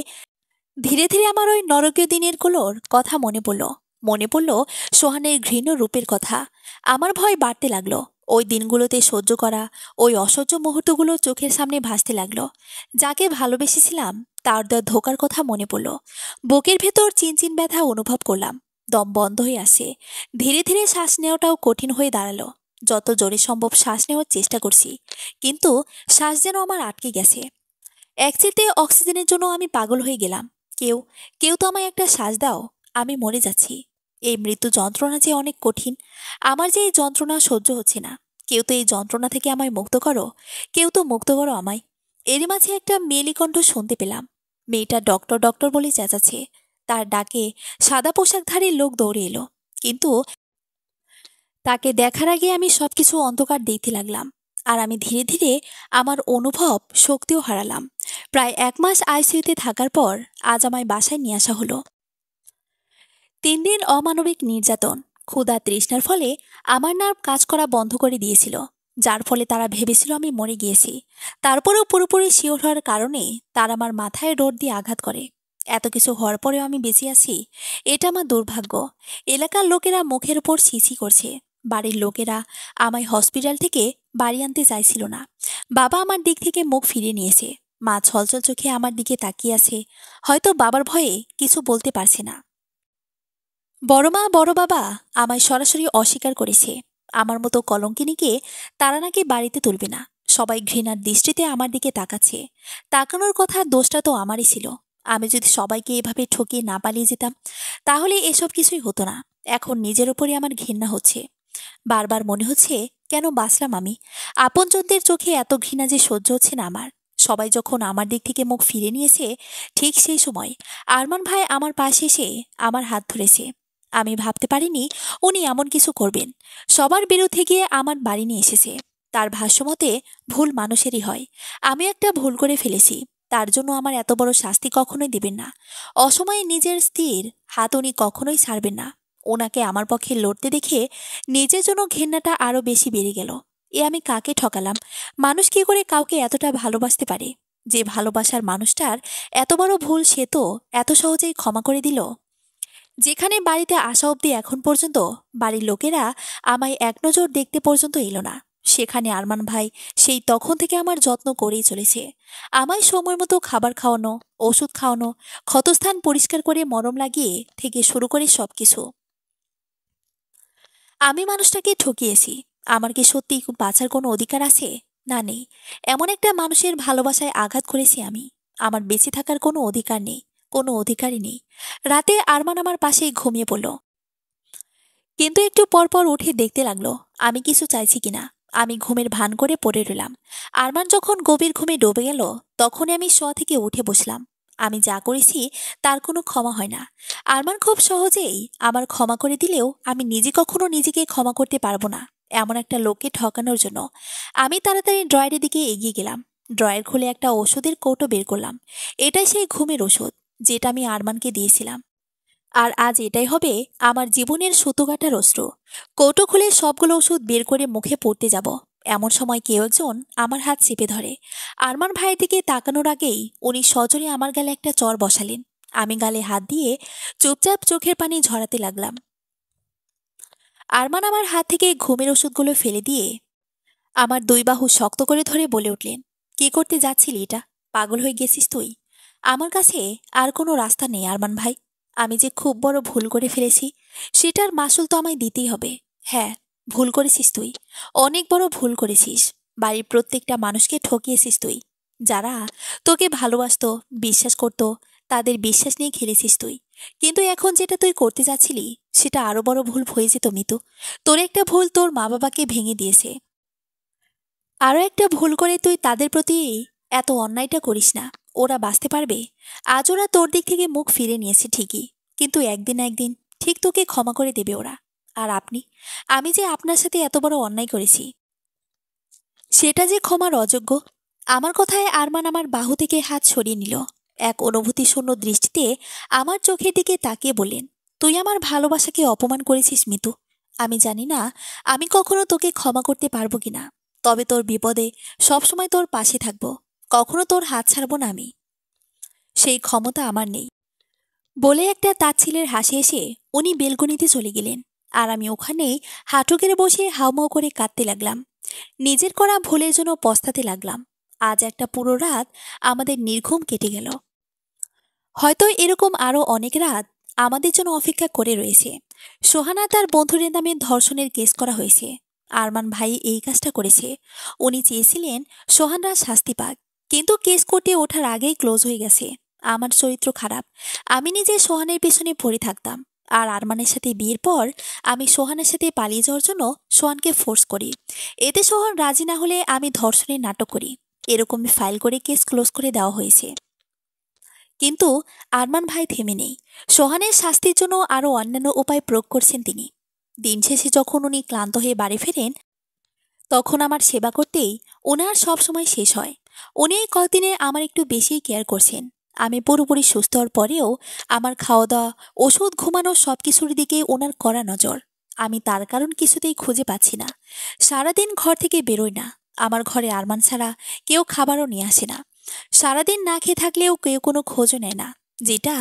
ধীরে ধীরে আমার ওই নরকীয় দিনের গুলোর কথা মনে পড়ল। মনে পড়ল সোহানের ঘৃণ্য রূপের কথা। আমার ভয় বাড়তে লাগলো। ওই দিনগুলোতে সহ্য করা ওই অসহ্য মুহূর্তগুলো চোখের সামনে ভাসতে লাগলো। যাকে ভালোবেসেছিলাম তার দেওয়া ধোকার কথা মনে পড়ল। বুকের ভেতর চিনচিন ব্যথা অনুভব করলাম। দম বন্ধ হয়ে আসে। ধীরে ধীরে শ্বাস নেওয়াটাও কঠিন হয়ে দাঁড়ালো। যত জোরে সম্ভব শ্বাস নেওয়ার চেষ্টা করছি, কিন্তু শ্বাস যেন আমার আটকে গেছে। এক চিলতে অক্সিজেনের জন্য আমি পাগল হয়ে গেলাম। কেউ কেউ তো আমায় একটা শ্বাস দাও, আমি মরে যাচ্ছি। এই মৃত্যু যন্ত্রণা যে অনেক কঠিন। আমার যে এই যন্ত্রণা সহ্য হচ্ছে না। কেউ তো এই যন্ত্রণা থেকে আমায় মুক্ত করো, কেউ তো মুক্ত করো আমায়। এরই মাঝে একটা মেয়েলি কণ্ঠ শুনতে পেলাম। মেয়েটা ডক্টর ডক্টর বলে চেঁচাচ্ছে। তার ডাকে সাদা পোশাকধারী লোক দৌড়ে এলো। কিন্তু তাকে দেখার আগে আমি সবকিছু অন্ধকার দেখতে লাগলাম। আর আমি ধীরে ধীরে আমার অনুভব শক্তিও হারালাম। প্রায় 1 মাস আইসিইউতে থাকার পর আজ আমায় বাসায় নিয়ে আসা হলো। 3 দিন অমানবিক নির্যাতন, ক্ষুধা, তৃষ্ণার ফলে আমার নার্ভ কাজ করা বন্ধ করে দিয়েছিল, যার ফলে তারা ভেবেছিল আমি মরে গিয়েছি। তারপরেও পুরোপুরি শিওর হওয়ার কারণে তারা আমার মাথায় রড দিয়ে আঘাত করে। এত কিছু হওয়ার পরেও আমি বেঁচে আছি, এটা আমার দুর্ভাগ্য। এলাকার লোকেরা মুখের উপর ছিছি করছে। বাড়ির লোকেরা আমায় হসপিটাল থেকে বাড়ি আনতে চাইছিল না। বাবা আমার দিক থেকে মুখ ফিরিয়ে নিয়েছে। মা ছলছল চোখে আমার দিকে তাকিয়ে আছে। হয়তো বাবার ভয়ে কিছু বলতে পারছে না। বড় মা, বড় বাবা আমায় সরাসরি অস্বীকার করেছে। আমার মতো কলঙ্কিনীকে তারা নাকি বাড়িতে তুলবে না। সবাই ঘৃণার দৃষ্টিতে আমার দিকে তাকাচ্ছে। তাকানোর কথা, দোষটা তো আমারই ছিল। আমি যদি সবাইকে এভাবে ঠকিয়ে না পালিয়ে যেতাম, তাহলে এসব কিছুই হতো না। এখন নিজের ওপরই আমার ঘৃণা হচ্ছে। বারবার মনে হচ্ছে কেন বাঁচলাম আমি। আপনজনদের চোখে এত ঘৃণা যে সহ্য হচ্ছে না আমার। সবাই যখন আমার দিক থেকে মুখ ফিরে নিয়েছে, ঠিক সেই সময় আরমান ভাই আমার পাশে এসে আমার হাত ধরেছে। আমি ভাবতে পারিনি উনি এমন কিছু করবেন। সবার বিরুদ্ধে গিয়ে আমার বাড়ি নিয়ে এসেছে। তার ভাষ্যমতে ভুল মানুষেরই হয়। আমি একটা ভুল করে ফেলেছি, তার জন্য আমার এত বড় শাস্তি কখনোই দেবেন না। অসময়ে নিজের স্ত্রীর হাত উনি কখনোই ছাড়বেন না। ওনাকে আমার পক্ষে লড়তে দেখে নিজের জন্য ঘেন্নাটা আরো বেশি বেড়ে গেল। এ আমি কাকে ঠকালাম? মানুষ কি করে কাউকে এতটা ভালোবাসতে পারে? যে ভালোবাসার মানুষটার এত বড় ভুল সে তো এত সহজেই ক্ষমা করে দিল। যেখানে বাড়িতে আসা অবধি এখন পর্যন্ত বাড়ির লোকেরা আমায় এক নজর দেখতে পর্যন্ত এলো না, সেখানে আরমান ভাই সেই তখন থেকে আমার যত্ন করেই চলেছে। আমায় সময় মতো খাবার খাওয়ানো, ওষুধ খাওয়ানো, ক্ষতস্থান পরিষ্কার করে মলম লাগিয়ে থেকে শুরু করে সবকিছু। আমি মানুষটাকে ঠকিয়েছি। আমার কি সত্যি বাঁচার কোনো অধিকার আছে? না, নেই। এমন একটা মানুষের ভালোবাসায় আঘাত করেছি আমি। আমার বেঁচে থাকার কোনো অধিকার নেই, কোনো অধিকারই নেই। রাতে আরমান আমার পাশেই ঘুমিয়ে পড়ল, কিন্তু একটু পর পর উঠে দেখতে লাগলো আমি কিছু চাইছি কিনা। আমি ঘুমের ভান করে পড়ে রইলাম। আরমান যখন গভীর ঘুমে ডুবে গেল, তখনই আমি শোয়া থেকে উঠে বসলাম। আমি যা করেছি তার কোনো ক্ষমা হয় না। আরমান খুব সহজেই আমার ক্ষমা করে দিলেও আমি নিজে কখনো নিজেকে ক্ষমা করতে পারবো না এমন একটা লোককে ঠকানোর জন্য। আমি তাড়াতাড়ি ড্রয়ারের দিকে এগিয়ে গেলাম। ড্রয়ার খুলে একটা ওষুধের কৌটো বের করলাম। এটাই সেই ঘুমের ওষুধ যেটা আমি আরমানকে দিয়েছিলাম। আর আজ এটাই হবে আমার জীবনের সুতোকাটার অস্ত্র। কৌটো খুলে সবগুলো ওষুধ বের করে মুখে পড়তে যাব, এমন সময় কেউ একজন আমার হাত চেপে ধরে। আরমান ভাইয়ের দিকে তাকানোর আগেই উনি সজোরে আমার গালে একটা চড় বসালেন। আমি গালে হাত দিয়ে চুপচাপ চোখের পানি ঝরাতে লাগলাম। আরমান আমার হাত থেকে ঘুমের ওষুধগুলো ফেলে দিয়ে আমার দুই বাহু শক্ত করে ধরে বলে উঠলেন, কি করতে যাচ্ছিলি এটা? পাগল হয়ে গেছিস তুই? আমার কাছে আর কোনো রাস্তা নেই আরমান ভাই। আমি যে খুব বড় ভুল করে ফেলেছি, সেটার মাসুল তো আমায় দিতেই হবে। হ্যাঁ, ভুল করেছিস তুই, অনেক বড় ভুল করেছিস। বাড়ির প্রত্যেকটা মানুষকে ঠকিয়েছিস তুই। যারা তোকে ভালোবাসতো, বিশ্বাস করত, তাদের বিশ্বাস নিয়ে খেলেছিস তুই। কিন্তু এখন যেটা তুই করতে যাচ্ছিলি, সেটা আরো বড় ভুল হয়ে যেত মিতু। তোর একটা ভুল তোর মা বাবাকে ভেঙে দিয়েছে। আরও একটা ভুল করে তুই তাদের প্রতি এত অন্যায়টা করিস না। ওরা বাঁচতে পারবে। আজ ওরা তোর দিক থেকে মুখ ফিরে নিয়েছে ঠিকই, কিন্তু একদিন না একদিন ঠিক তোকে ক্ষমা করে দেবে ওরা। আর আপনি, আমি যে আপনার সাথে এত বড় অন্যায় করেছি, সেটা যে ক্ষমার অযোগ্য। আমার কথায় আরমান আমার বাহু থেকে হাত সরিয়ে নিল। এক অনুভূতিশূন্য দৃষ্টিতে আমার চোখের দিকে তাকিয়ে বললেন, তুই আমার ভালোবাসাকে অপমান করেছিস মিতু। আমি জানি না আমি কখনো তোকে ক্ষমা করতে পারবো কিনা, তবে তোর বিপদে সবসময় তোর পাশে থাকবো। কখনো তোর হাত ছাড়বো না আমি। সেই ক্ষমতা আমার নেই বলে একটা তাচ্ছিলের হাসি এসে উনি বেলকনিতে চলে গেলেন। আর আমি ওখানেই হাঁটু গেড়ে বসে হাউমাউ করে কাঁদতে লাগলাম। নিজের করা ভুলের জন্য পস্তাতে লাগলাম। আজ একটা পুরো রাত আমাদের নির্ঘুম কেটে গেল। হয়তো এরকম আরো অনেক রাত আমাদের জন্য অপেক্ষা করে রয়েছে। সোহানা তার বন্ধুদের নামে ধর্ষণের কেস করা হয়েছে। আরমান ভাই এই কাজটা করেছে। উনি চেয়েছিলেন সোহানরা শাস্তি পাক, কিন্তু কেস কোর্টে ওঠার আগেই ক্লোজ হয়ে গেছে। আমার চরিত্র খারাপ। আমি নিজে সোহানের পেছনে পড়ে থাকতাম। আর আরমানের সাথে বিয়ের পর আমি সোহানের সাথে পালিয়ে যাওয়ার জন্য সোহানকে ফোর্স করি। এতে সোহান রাজি না হলে আমি ধর্ষণের নাটক করি। এরকমই ফাইল করে কেস ক্লোজ করে দেওয়া হয়েছে। কিন্তু আরমান ভাই থেমে নেই। সোহানের শাস্তির জন্য আরও অন্যান্য উপায় প্রয়োগ করছেন তিনি। দিন শেষে যখন উনি ক্লান্ত হয়ে বাড়ি ফেরেন, তখন আমার সেবা করতেই ওনার সব সময় শেষ হয়। উনি এই কয়েকদিনে আমার একটু বেশিই কেয়ার করছেন। আমি পুরোপুরি সুস্থ হওয়ার পরেও আমার খাওয়া দাওয়া, ওষুধ, ঘুমানো সব কিছুর দিকে ওনার কড়া নজর। আমি তার কারণ কিছুতেই খুঁজে পাচ্ছি না। সারাদিন ঘর থেকে বেরোই না। আমার ঘরে আরমান ছাড়া কেউ খাবারও নিয়ে আসে না। সারাদিন না খেয়ে থাকলেও কেউ কোনো খোঁজও নেয় না, যেটা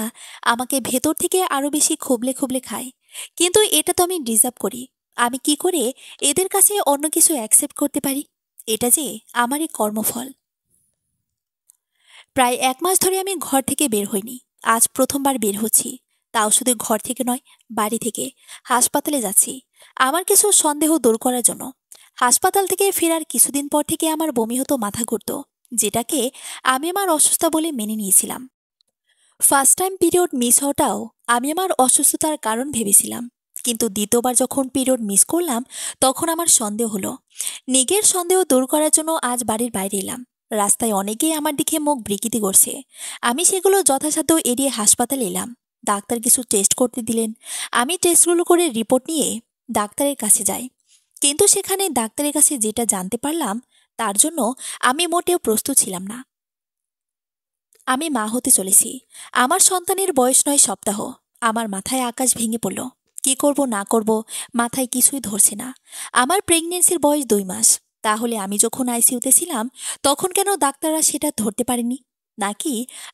আমাকে ভেতর থেকে আরো বেশি খুবলে খুবলে খায়। কিন্তু এটা তো আমি ডিজার্ভ করি। আমি কি করে এদের কাছে অন্য কিছু অ্যাকসেপ্ট করতে পারি? এটা যে আমারই কর্মফল। প্রায় 1 মাস ধরে আমি ঘর থেকে বের হইনি। আজ প্রথমবার বের হচ্ছি। তাও শুধু ঘর থেকে নয়, বাড়ি থেকে। হাসপাতালে যাচ্ছি আমার কিছু সন্দেহ দূর করার জন্য। হাসপাতাল থেকে ফেরার কিছুদিন পর থেকে আমার বমি হতো, মাথা ঘুরতো, যেটাকে আমি আমার অসুস্থতা বলে মেনে নিয়েছিলাম। ফার্স্ট টাইম পিরিয়ড মিস হওয়াটাও আমি আমার অসুস্থতার কারণ ভেবেছিলাম। কিন্তু দ্বিতীয়বার যখন পিরিয়ড মিস করলাম, তখন আমার সন্দেহ হলো। নিজের সন্দেহ দূর করার জন্য আজ বাড়ির বাইরে এলাম। রাস্তায় অনেকেই আমার দিকে মুখ বিকৃতি করছে। আমি সেগুলো যথাসাধ্য এড়িয়ে হাসপাতালে এলাম। ডাক্তার কিছু টেস্ট করতে দিলেন। আমি টেস্টগুলো করে রিপোর্ট নিয়ে ডাক্তারের কাছে যাই। কিন্তু সেখানে ডাক্তারের কাছে যেটা জানতে পারলাম, তার জন্য আমি মোটেও প্রস্তুত ছিলাম না। আমি মা হতে চলেছি। আমার সন্তানের বয়স 9 সপ্তাহ। আমার মাথায় আকাশ ভেঙে পড়ল। কি করব না করব মাথায় কিছুই ধরছে না। আমার প্রেগনেন্সির বয়স 2 মাস। তাহলে আমি যখন আইসিইউতে ছিলাম, তখন কেন ডাক্তাররা সেটা ধরতে পারেনি? নাকি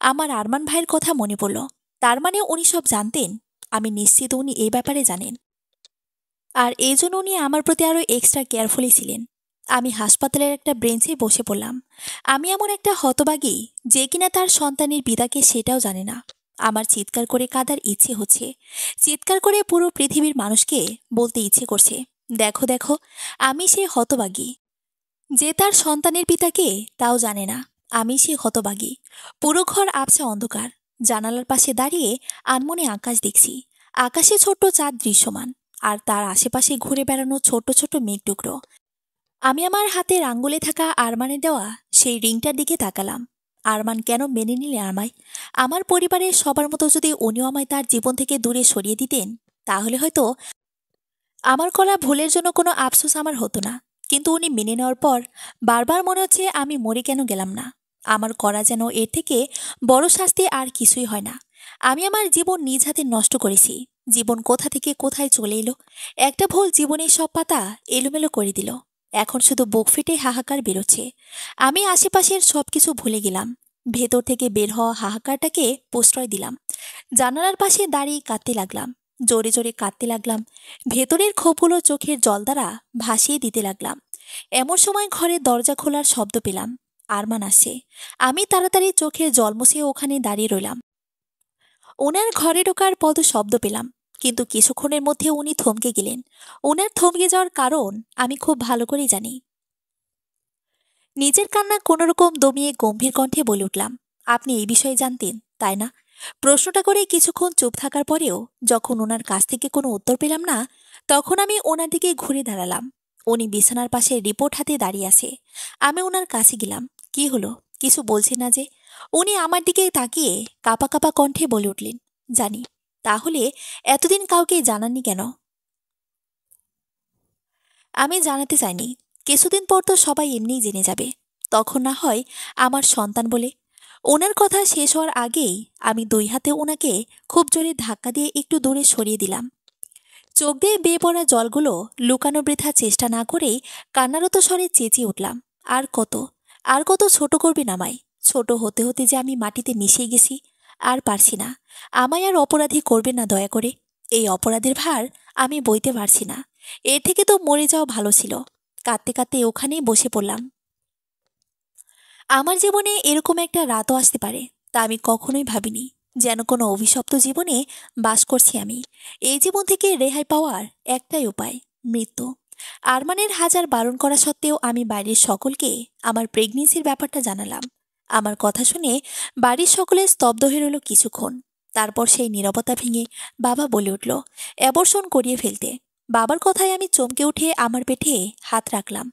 আমার আরমান ভাইয়ের কথা মনে পড়ল? তার মানে উনি সব জানতেন। আমি নিশ্চিত উনি এই ব্যাপারে জানেন। আর এই জন্য উনি আমার প্রতি আরো এক্সট্রা কেয়ারফুলি ছিলেন। আমি হাসপাতালের একটা ব্রেঞ্চে বসে পড়লাম। আমি এমন একটা হতবাগী যে কিনা তার সন্তানের পিতাকে সেটাও জানে না। আমার চিৎকার করে কাঁদার ইচ্ছে হচ্ছে। চিৎকার করে পুরো পৃথিবীর মানুষকে বলতে ইচ্ছে করছে, দেখো দেখো, আমি সে হতভাগী যে তার সন্তানের পিতাকে তাও জানে না। আমি সে হতভাগী। পুরো ঘর আবছা অন্ধকার। জানালার পাশে দাঁড়িয়ে আনমনে আকাশ দেখছি। আকাশে ছোট্ট চাঁদ দৃশ্যমান, আর তার আশেপাশে ঘুরে বেড়ানো ছোট ছোট মেঘ টুকরো। আমি আমার হাতের আঙ্গুলে থাকা আরমানের দেওয়া সেই রিংটার দিকে তাকালাম। আরমান কেন মেনে নিলে আমায়? আমার পরিবারের সবার মতো যদি উনিও আমায় তার জীবন থেকে দূরে সরিয়ে দিতেন, তাহলে হয়তো আমার করা ভুলের জন্য কোনো আফসোস আমার হতো না। কিন্তু উনি মেনে নেওয়ার পর বারবার মনে হচ্ছে আমি মরে কেন গেলাম না। আমার করা যেন এর থেকে বড় শাস্তি আর কিছুই হয় না। আমি আমার জীবন নিজ হাতে নষ্ট করেছি। জীবন কোথা থেকে কোথায় চলে এলো। একটা ভুল জীবনের সব পাতা এলোমেলো করে দিল। এখন শুধু বুক ফেটে হাহাকার বেরোচ্ছে। আমি আশেপাশের সবকিছু ভুলে গেলাম। ভেতর থেকে বের হওয়া হাহাকারটাকে প্রশ্রয় দিলাম। জানালার পাশে দাঁড়িয়ে কাঁদতে লাগলাম। জোরে জোরে কাঁদতে লাগলাম। ভেতরের ক্ষোভগুলো চোখের জল দ্বারা ভাসিয়ে দিতে লাগলাম। এমন সময় ঘরের দরজা খোলার শব্দ পেলাম। আরমান আসছে। আমি তাড়াতাড়ি চোখের জল মুছে ওখানে দাঁড়িয়ে রইলাম। ওনার ঘরে ঢোকার পদ শব্দ পেলাম, কিন্তু কিছুক্ষণের মধ্যে উনি থমকে গেলেন। ওনার থমকে যাওয়ার কারণ আমি খুব ভালো করেই জানি। নিজের কান্না কোনোরকম দমিয়ে গম্ভীর কণ্ঠে বলে উঠলাম, আপনি এই বিষয়ে জানতেন, তাই না? প্রশ্নটা করে কিছুক্ষণ চুপ থাকার পরেও যখন ওনার কাছ থেকে কোনো উত্তর পেলাম না, তখন আমি ওনার দিকে ঘুরে দাঁড়ালাম। উনি বিছানার পাশে রিপোর্ট হাতে দাঁড়িয়ে আছে। আমি ওনার কাছে গেলাম। কি হলো? কিছু বলছে না যে? উনি আমার দিকে তাকিয়ে কাঁপা কাঁপা কণ্ঠে বলে উঠলেন, জানি। তাহলে এতদিন কাউকে জানাননি কেন? আমি জানাতে চাইনি। কিছুদিন পর তো সবাই এমনিই জেনে যাবে। তখন না হয় আমার সন্তান বলে। ওনার কথা শেষ হওয়ার আগেই আমি দুই হাতে ওনাকে খুব জোরে ধাক্কা দিয়ে একটু দূরে সরিয়ে দিলাম। চোখ দিয়ে বেয়ে পড়া জলগুলো লুকানো বৃথা চেষ্টা না করেই কান্নারত স্বরে চেঁচিয়ে উঠলাম, আর কত, আর কত ছোট করবেন আমায়? ছোট হতে হতে যে আমি মাটিতে মিশে গেছি। আর পারছি না। আমায় আর অপরাধী করবেন না দয়া করে। এই অপরাধের ভার আমি বইতে পারছি না। এর থেকে তো মরে যাওয়া ভালো ছিল। কাঁদতে কাঁদতে ওখানেই বসে পড়লাম। আমার জীবনে এরকম একটা রাতও আসতে পারে তা আমি কখনোই ভাবিনি। যেন কোনো অভিশপ্ত জীবনে বাস করছি আমি। এই জীবন থেকে রেহাই পাওয়ার একটাই উপায়, মৃত্যু। আরমানের হাজার বারণ করা সত্ত্বেও আমি বাড়ির সকলকে আমার প্রেগনেন্সির ব্যাপারটা জানালাম। আমার কথা শুনে বাড়ির সকলে স্তব্ধ হয়ে রইল কিছুক্ষণ। তারপর সেই নীরবতা ভেঙে বাবা বলে উঠল, অ্যাবর্শন করিয়ে ফেলতে। বাবার কথায় আমি চমকে উঠে আমার পেটে হাত রাখলাম।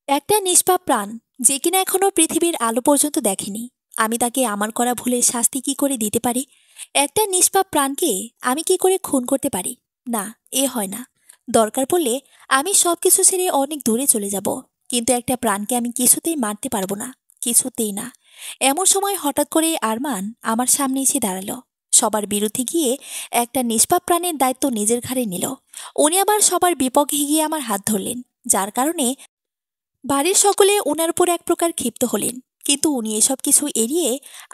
একটা নিষ্পাপ প্রাণ, যে কিনা এখনো পৃথিবীর আলো পর্যন্ত দেখেনি, আমি তাকে আমার করা ভুলের শাস্তি কি করে দিতে পারি? একটা নিষ্পাপ প্রাণকে আমি কি করে খুন করতে পারি? না, এ হয় না। দরকার পড়লে আমি সবকিছু ছেড়ে অনেক দূরে চলে যাব, কিন্তু একটা প্রাণকে আমি কিছুতেই মারতে পারবো না। কিছুতেই না। এমন সময় হঠাৎ করে আরমান আমার সামনে এসে দাঁড়ালো। সবার বিরুদ্ধে গিয়ে একটা নিষ্পাপ প্রাণের দায়িত্ব নিজের ঘাড়ে নিল। উনি আবার সবার বিপক্ষে গিয়ে আমার হাত ধরলেন, যার কারণে বাড়ির সকলে ওনার উপর এক প্রকার ক্ষিপ্ত হলেন। কিন্তু উনি এসব কিছু এড়িয়ে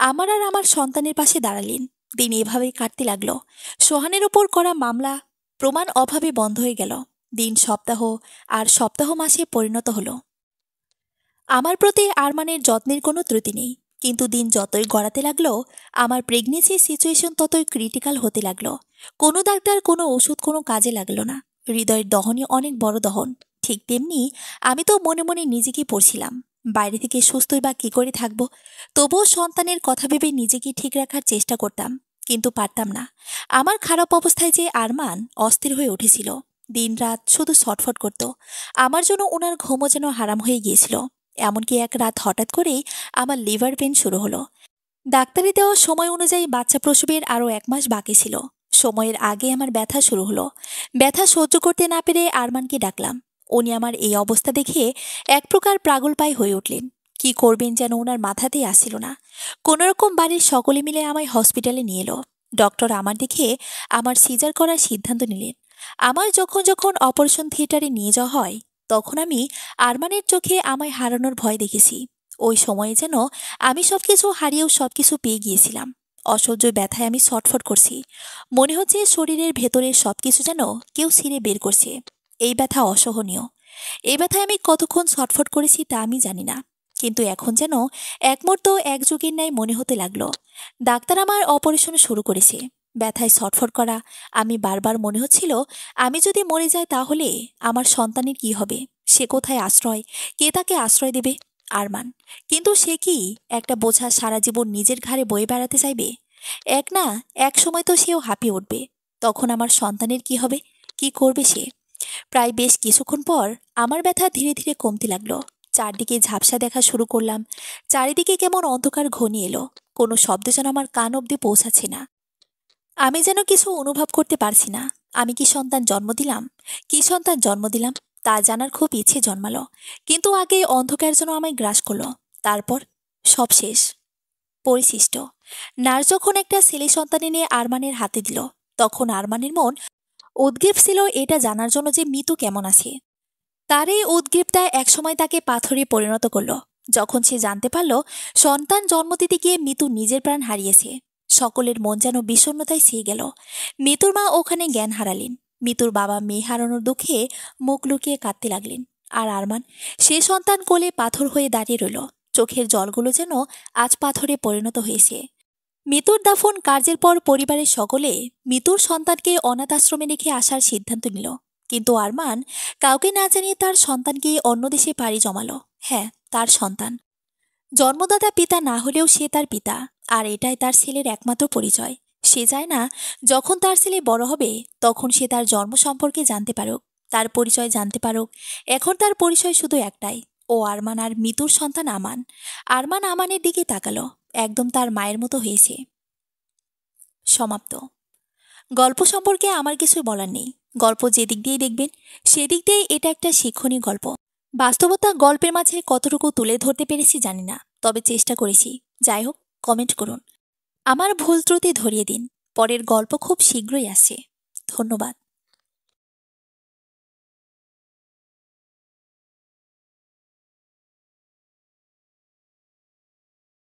আমার আর আমার সন্তানের পাশে দাঁড়ালেন। দিন এভাবেই কাটতে লাগলো। সোহানের উপর করা মামলা প্রমাণ অভাবে বন্ধ হয়ে গেল। দিন সপ্তাহ, আর সপ্তাহ মাসে পরিণত হলো। আমার প্রতি আরমানের যত্নের কোনো ত্রুটি নেই। কিন্তু দিন যতই গড়াতে লাগলো, আমার প্রেগনেন্সি সিচুয়েশন ততই ক্রিটিক্যাল হতে লাগলো। কোনো ডাক্তার, কোনো ওষুধ কোনো কাজে লাগলো না। হৃদয়ের দহনই অনেক বড় দহন। ঠিক তেমনি আমি তো মনে মনে নিজেকে পড়ছিলাম, বাইরে থেকে সুস্থই বা কী করে থাকবো। তবুও সন্তানের কথা ভেবে নিজেকে ঠিক রাখার চেষ্টা করতাম, কিন্তু পারতাম না। আমার খারাপ অবস্থায় যে আরমান অস্থির হয়ে উঠেছিল। দিনরাত শুধু ছটফট করত। আমার জন্য ওনার ঘুমও যেন হারাম হয়ে গিয়েছিল। এমনকি এক রাত হঠাৎ করেই আমার লিভার পেন শুরু হলো। ডাক্তারি দেওয়া সময় অনুযায়ী বাচ্চা প্রসবের আরও 1 মাস বাকি ছিল। সময়ের আগে আমার ব্যথা শুরু হলো। ব্যথা সহ্য করতে না পেরে আরমানকে ডাকলাম। উনি আমার এই অবস্থা দেখে এক প্রকার পাগলপাই হয়ে উঠলেন। কি করবেন যেন ওনার মাথাতেই আসছিল না। কোনোরকম বাড়ির সকলে মিলে আমায় হসপিটালে নিয়ে এলো। ডক্টর আমার দেখে আমার সিজার করার সিদ্ধান্ত নিলেন। আমার যখন যখন অপারেশন থিয়েটারে নিয়ে যাওয়া হয়, তখন আমি আরমানের চোখে আমায় হারানোর ভয় দেখেছি। ওই সময়ে যেন আমি সবকিছু হারিয়েও সবকিছু পেয়ে গিয়েছিলাম। অসহ্য ব্যথায় আমি ছটফট করছি। মনে হচ্ছে শরীরের ভেতরের সবকিছু যেন কেউ ছিঁড়ে বের করছে। এই ব্যথা অসহনীয়। এই ব্যথায় আমি কতক্ষণ ছটফট করেছি তা আমি জানি না। কিন্তু এখন যেন এক মুহূর্ত এক যুগের ন্যায় মনে হতে লাগলো। ডাক্তার আমার অপারেশন শুরু করেছে। ব্যথায় ছটফট করা। আমি বারবার মনে হচ্ছিল, আমি যদি মরে যাই তাহলে আমার সন্তানের কি হবে? সে কোথায় আশ্রয়? কে তাকে আশ্রয় দেবে? আরমান। কিন্তু সে কি একটা বোঝা সারা জীবন নিজের ঘাড়ে বয়ে বেড়াতে চাইবে? এক না এক সময় তো সেও হাঁপিয়ে উঠবে। তখন আমার সন্তানের কি হবে? কি করবে সে? প্রায় বেশ কিছুক্ষণ পর আমার ব্যথা ধীরে ধীরে কমতে লাগলো। চারদিকে ঝাপসা দেখা শুরু করলাম। চারিদিকে কেমন অন্ধকার ঘনিয়ে এলো। কোনো শব্দ যেন আমার কান অব্দি পৌঁছাচ্ছে না। আমি যেন কিছু অনুভব করতে পারছি না। আমি কি সন্তান জন্ম দিলাম? কি সন্তান জন্ম দিলাম তা জানার খুব ইচ্ছে জন্মালো। কিন্তু আগে অন্ধকার যেন আমায় গ্রাস করলো। তারপর সব শেষ। পরিশিষ্ট। নার্স যখন একটা ছেলে সন্তান এনে আরমানের হাতে দিল, তখন আরমানের মন উদ্গ্রীব ছিল এটা জানার জন্য যে মিতু কেমন আছে। তার এই উদ্গ্রীবতা একসময় তাকে পাথরে পরিণত করল। যখন সে জানতে পারল সন্তান জন্ম দিতে গিয়ে মিতু নিজের প্রাণ হারিয়েছে, সকলের মন যেন বিষণ্ণতায় ছেয়ে গেল। মিতুর মা ওখানে জ্ঞান হারালেন। মিতুর বাবা মেয়ে হারানোর দুঃখে মুখ লুকিয়ে কাঁদতে লাগলেন। আর আরমান, সে সন্তান কোলে পাথর হয়ে দাঁড়িয়ে রইল। চোখের জলগুলো যেন আজ পাথরে পরিণত হয়েছে। মিতুর দাফন কার্যের পর পরিবারের সকলে মিতুর সন্তানকে অনাথ আশ্রমে রেখে আসার সিদ্ধান্ত নিল। কিন্তু আরমান কাউকে না জানিয়ে তার সন্তানকে অন্য দেশে পাড়ি জমালো। হ্যাঁ, তার সন্তান। জন্মদাতা পিতা না হলেও সে তার পিতা। আর এটাই তার ছেলের একমাত্র পরিচয়। সে চায় না যখন তার ছেলে বড় হবে তখন সে তার জন্ম সম্পর্কে জানতে পারুক, তার পরিচয় জানতে পারুক। এখন তার পরিচয় শুধু একটাই, ও আরমান আর মিতুর সন্তান আমান। আরমান আমানের দিকে তাকালো, একদম তার মায়ের মতো হয়েছে। সমাপ্ত। গল্প সম্পর্কে আমার কিছু বলার নেই। গল্প যেদিক দিয়ে দেখবেন সেদিক দিয়ে এটা একটা শিক্ষণীয় গল্প। বাস্তবতা গল্পের মাঝে কতটুকু তুলে ধরতে পেরেছি জানি না, তবে চেষ্টা করেছি। যাই হোক, কমেন্ট করুন, আমার ভুল ত্রুটি ধরিয়ে দিন। পরের গল্প খুব শীঘ্রই আসছে। ধন্যবাদ।